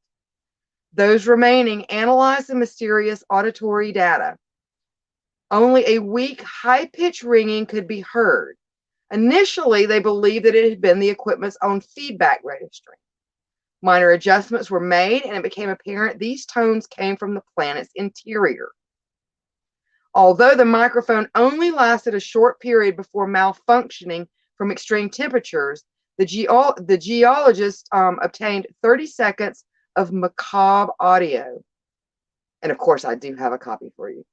Those remaining analyzed the mysterious auditory data. Only a weak, high-pitched ringing could be heard. Initially, they believed that it had been the equipment's own feedback registering. Minor adjustments were made, and it became apparent these tones came from the planet's interior. Although the microphone only lasted a short period before malfunctioning from extreme temperatures, the geologists obtained 30 seconds of macabre audio. And of course, I do have a copy for you.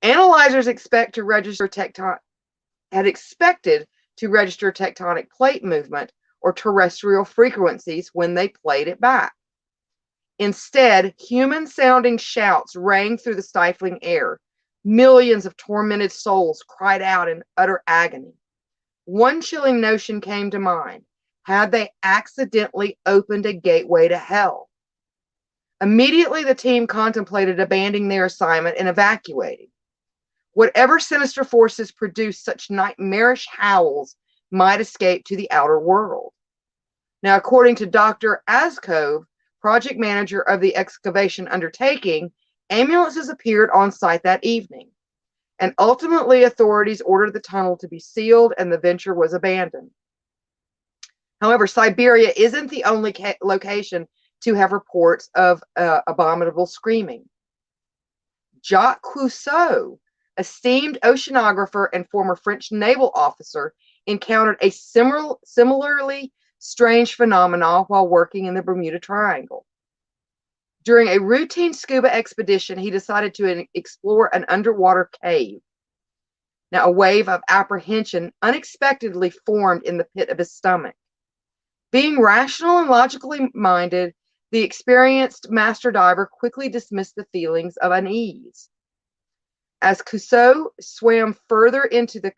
Analyzers expected to register tectonic plate movement or terrestrial frequencies when they played it back. Instead, human-sounding shouts rang through the stifling air. Millions of tormented souls cried out in utter agony. One chilling notion came to mind. Had they accidentally opened a gateway to hell? Immediately, the team contemplated abandoning their assignment and evacuating. Whatever sinister forces produced such nightmarish howls might escape to the outer world. Now, according to Dr. Askov, project manager of the excavation undertaking, ambulances appeared on site that evening, and ultimately authorities ordered the tunnel to be sealed and the venture was abandoned. However, Siberia isn't the only location to have reports of abominable screaming. Jacques Cousteau, esteemed oceanographer and former French naval officer, encountered a similarly strange phenomenon while working in the Bermuda Triangle. During a routine scuba expedition, he decided to explore an underwater cave. Now, a wave of apprehension unexpectedly formed in the pit of his stomach. Being rational and logically minded, the experienced master diver quickly dismissed the feelings of unease. As Cousteau swam further into the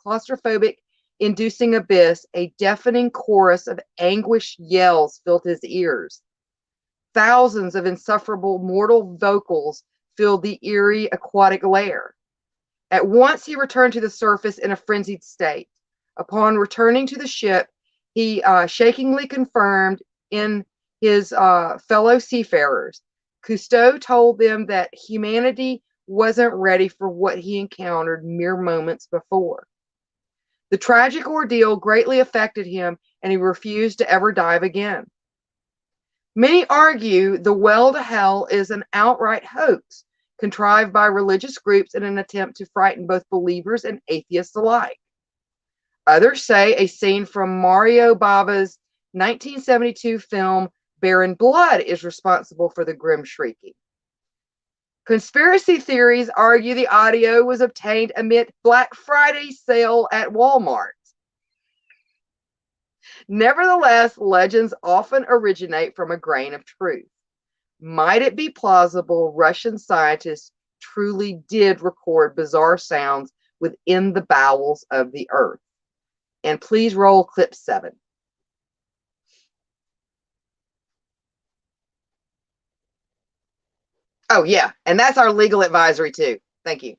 claustrophobic inducing abyss, a deafening chorus of anguished yells filled his ears. Thousands of insufferable mortal vocals filled the eerie aquatic lair. At once he returned to the surface in a frenzied state. Upon returning to the ship, he shakingly confirmed in his fellow seafarers. Cousteau told them that humanity wasn't ready for what he encountered mere moments before. The tragic ordeal greatly affected him, and he refused to ever dive again. Many argue the well to hell is an outright hoax contrived by religious groups in an attempt to frighten both believers and atheists alike. Others say a scene from Mario Bava's 1972 film Baron Blood is responsible for the grim shrieking. Conspiracy theories argue the audio was obtained amid Black Friday sale at Walmart. Nevertheless, legends often originate from a grain of truth. Might it be plausible Russian scientists truly did record bizarre sounds within the bowels of the earth? And please roll clip 7. Oh, yeah. And that's our legal advisory, too. Thank you.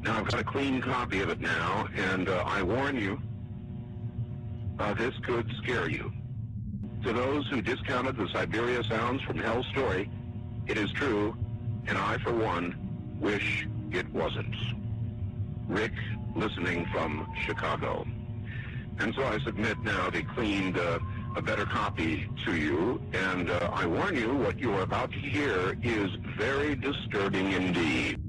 Now, I've got a clean copy of it now, and I warn you, this could scare you. To those who discounted the Siberia Sounds from Hell story, it is true, and I, for one, wish it wasn't. Rick, listening from Chicago. And so I submit now the cleaned, a better copy to you, and I warn you, what you are about to hear is very disturbing indeed.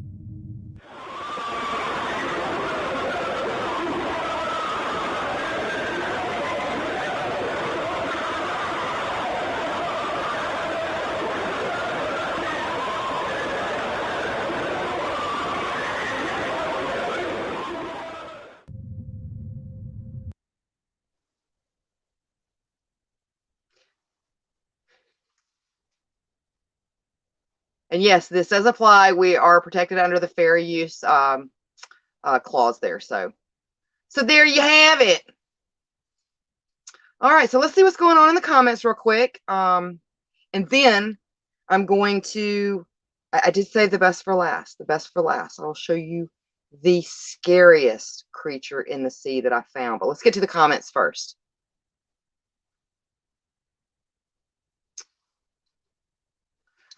And yes, this does apply. We are protected under the fair use clause there. So there you have it. All right, so let's see what's going on in the comments real quick. And then I'm going to, I did save the best for last, the best for last. I'll show you the scariest creature in the sea that I found. But let's get to the comments first.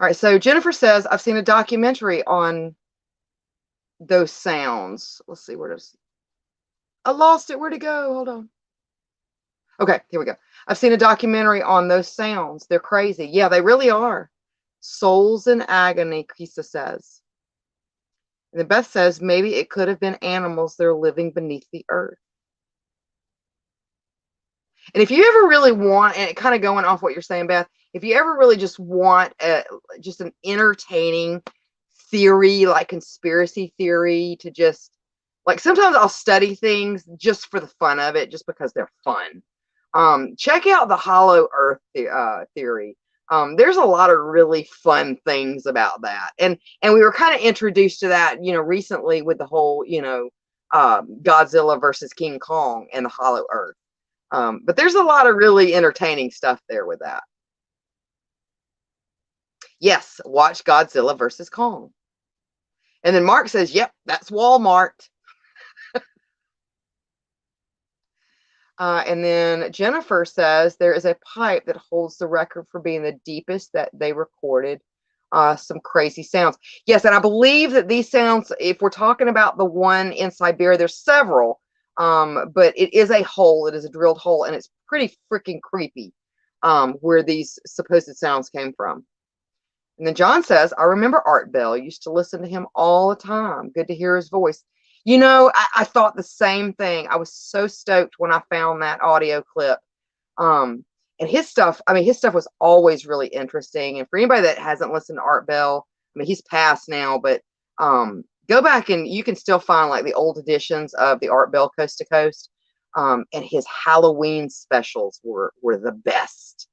All right, so Jennifer says, I've seen a documentary on those sounds. Let's see, where does, I lost it. Where'd it go? Hold on. Okay, here we go. I've seen a documentary on those sounds. They're crazy. Yeah, they really are. Souls in agony, Kisa says. And then Beth says, maybe it could have been animals that are living beneath the earth. And if you ever really want, and kind of going off what you're saying, Beth, if you ever really just want just an entertaining theory, like conspiracy theory, to just, like, sometimes I'll study things just for the fun of it, just because they're fun. Check out the hollow earth theory. There's a lot of really fun things about that. And we were kind of introduced to that, recently with the whole, Godzilla versus King Kong and the hollow earth. But there's a lot of really entertaining stuff there with that. Yes, watch Godzilla versus Kong. And then Mark says, yep, that's Walmart. And then Jennifer says there is a pipe that holds the record for being the deepest that they recorded some crazy sounds. Yes, and I believe that these sounds, if we're talking about the one in Siberia, there's several, but it is a hole. It is a drilled hole, and it's pretty freaking creepy where these supposed sounds came from. And then John says, I remember Art Bell. Used to listen to him all the time. Good to hear his voice. I thought the same thing. I was so stoked when I found that audio clip. And his stuff was always really interesting. And for anybody that hasn't listened to Art Bell, he's passed now, but go back and you can still find like the old editions of the Art Bell Coast to Coast. And his Halloween specials were the best.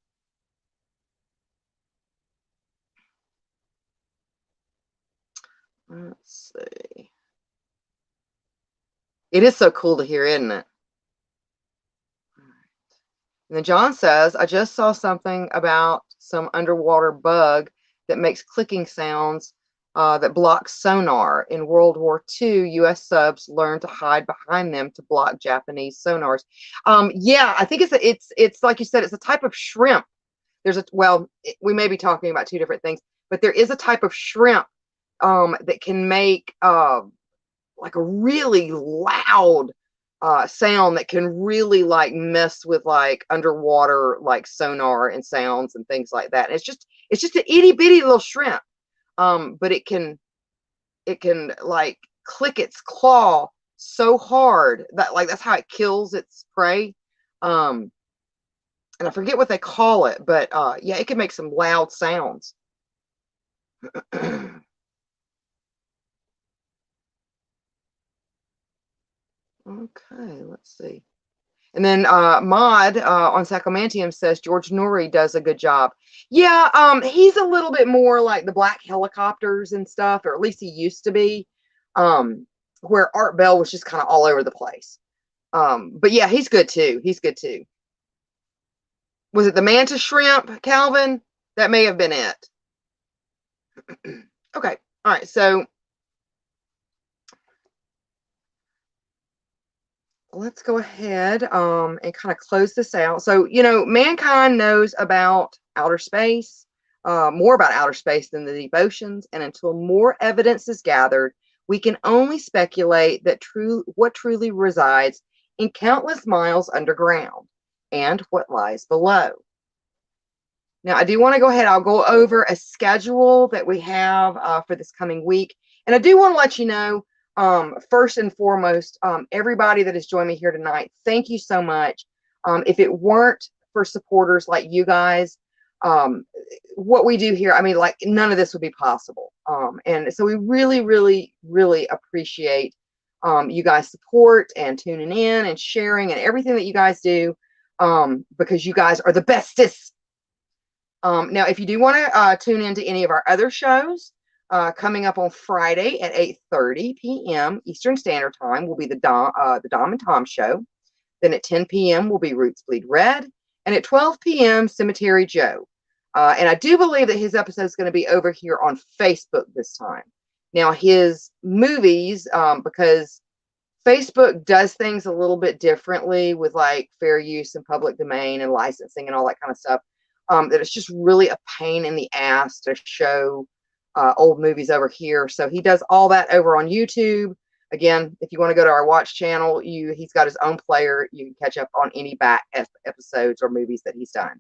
Let's see. It is so cool to hear, isn't it? And then John says, I just saw something about some underwater bug that makes clicking sounds that blocks sonar. In World War II, U.S. subs learned to hide behind them to block Japanese sonars. Yeah, I think it's like you said, it's a type of shrimp. We may be talking about two different things, but there is a type of shrimp that can make like a really loud sound that can really like mess with like underwater like sonar and sounds and things like that. And it's just an itty bitty little shrimp, but it can like click its claw so hard that like that's how it kills its prey. And I forget what they call it, but yeah, it can make some loud sounds. Okay, let's see. And then Maud on Sacromantium says George Noory does a good job. Yeah, he's a little bit more like the Black Helicopters and stuff, or at least he used to be, where Art Bell was just kind of all over the place. But yeah, he's good too. He's good too. Was it the mantis shrimp, Calvin? That may have been it. Okay, all right, so let's go ahead and kind of close this out. So, mankind knows about outer space, more about outer space than the deep oceans. And until more evidence is gathered, we can only speculate that what truly resides in countless miles underground and what lies below. Now, I do want to go ahead. I'll go over a schedule that we have for this coming week. And I do want to let you know, first and foremost, everybody that has joined me here tonight, thank you so much. If it weren't for supporters like you guys, what we do here, like none of this would be possible. And so we really, really, really appreciate you guys' support and tuning in and sharing and everything that you guys do, because you guys are the bestest. Now, if you do want to tune into any of our other shows, Coming up on Friday at 8:30 p.m. Eastern Standard Time will be the Dom and Tom Show. Then at 10 p.m. will be Roots Bleed Red. And at 12 p.m., Cemetery Joe. And I do believe that his episode is going to be over here on Facebook this time. Now, his movies, because Facebook does things a little bit differently with like fair use and public domain and licensing and all that kind of stuff, that it's just really a pain in the ass to show old movies over here. So he does all that over on YouTube. Again, if you want to go to our watch channel, he's got his own player. You can catch up on any back episodes or movies that he's done.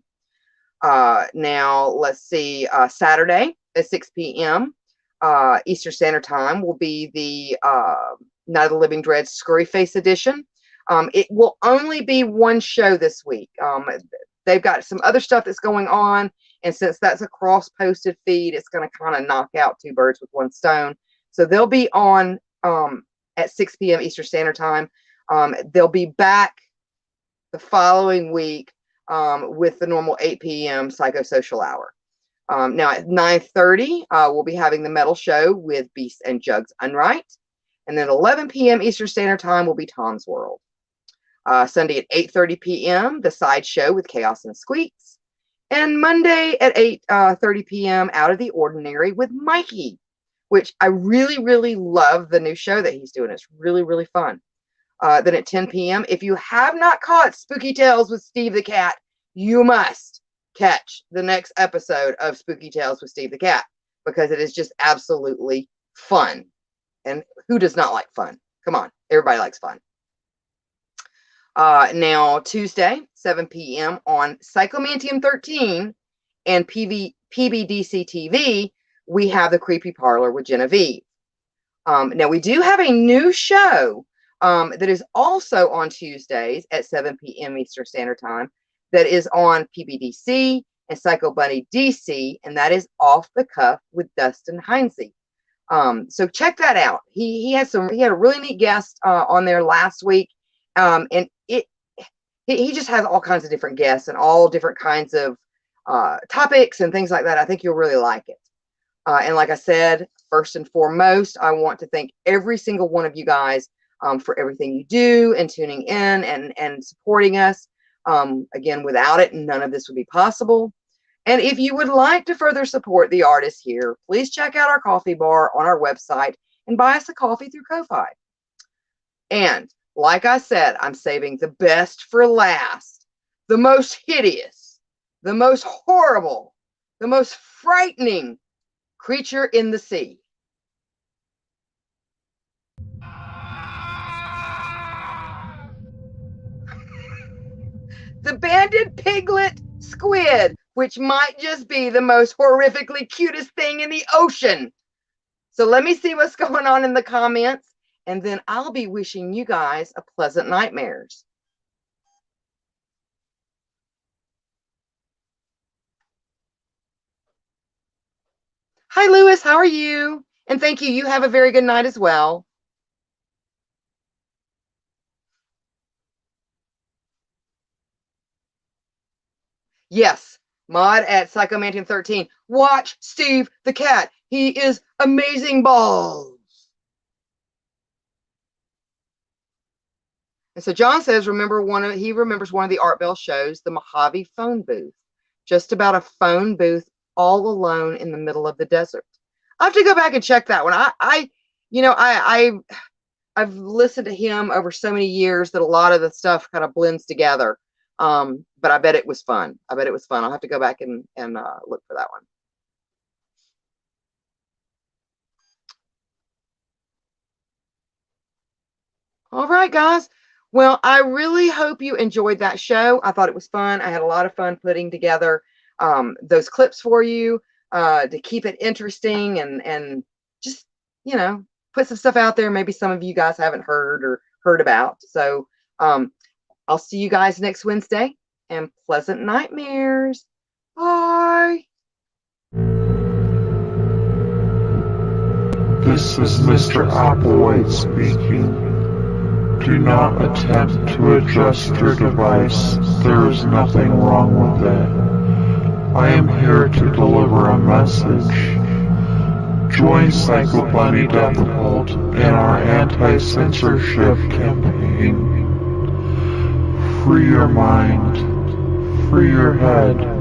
Now, let's see. Saturday at 6 p.m. Eastern Standard Time will be the Night of the Living Dread Scurry Face edition. It will only be one show this week. They've got some other stuff that's going on, and since that's a cross-posted feed, it's going to kind of knock out two birds with one stone. So they'll be on at 6 p.m. Eastern Standard Time. They'll be back the following week with the normal 8 p.m. Psychosocial Hour. Now at 9:30, we'll be having the Metal Show with Beast and Jugs Unright. And then 11 p.m. Eastern Standard Time will be Tom's World. Sunday at 8:30 p.m., The Side Show with Chaos and Squeaks. And Monday at 8:30 p.m., Out of the Ordinary with Mikey, which I really, really love the new show that he's doing. It's really, really fun. Then at 10 p.m., if you have not caught Spooky Tales with Steve the Cat, you must catch the next episode of Spooky Tales with Steve the Cat, because it is just absolutely fun. And who does not like fun? Come on, everybody likes fun. Now, Tuesday, 7 p.m. on Psychomantium 13 and PBDC TV, we have the Creepy Parlor with Genevieve. Now, we do have a new show that is also on Tuesdays at 7 p.m. Eastern Standard Time that is on PBDC and Psycho Bunny DC, and that is Off the Cuff with Dustin Heinze. So check that out. He had a really neat guest on there last week, and he just has all kinds of different guests and all different kinds of topics and things like that. I think you'll really like it. And like I said, first and foremost, I want to thank every single one of you guys for everything you do and tuning in and supporting us. Again, without it, none of this would be possible. And if you would like to further support the artists here, please check out our coffee bar on our website and buy us a coffee through Ko-Fi. And like I said, I'm saving the best for last. The most hideous, the most horrible, the most frightening creature in the sea. The banded piglet squid, which might just be the most horrifically cutest thing in the ocean. So let me see what's going on in the comments, and then I'll be wishing you guys a pleasant nightmares. Hi, Lewis. How are you? And thank you. You have a very good night as well. Yes, Mod at Psychomantium 13. Watch Steve the Cat. He is amazing balls. And so John says, he remembers one of the Art Bell shows, the Mojave phone booth. Just about a phone booth all alone in the middle of the desert. I have to go back and check that one. I've listened to him over so many years that a lot of the stuff kind of blends together. But I bet it was fun. I'll have to go back and look for that one. All right, guys. Well, I really hope you enjoyed that show. I thought it was fun. I had a lot of fun putting together those clips for you to keep it interesting and just, put some stuff out there maybe some of you guys haven't heard about. So I'll see you guys next Wednesday, and pleasant nightmares. Bye. This is Mr. Applewhite speaking. Do not attempt to adjust your device. There is nothing wrong with it. I am here to deliver a message. Join Psycho Bunny Death Cult in our anti-censorship campaign. Free your mind. Free your head.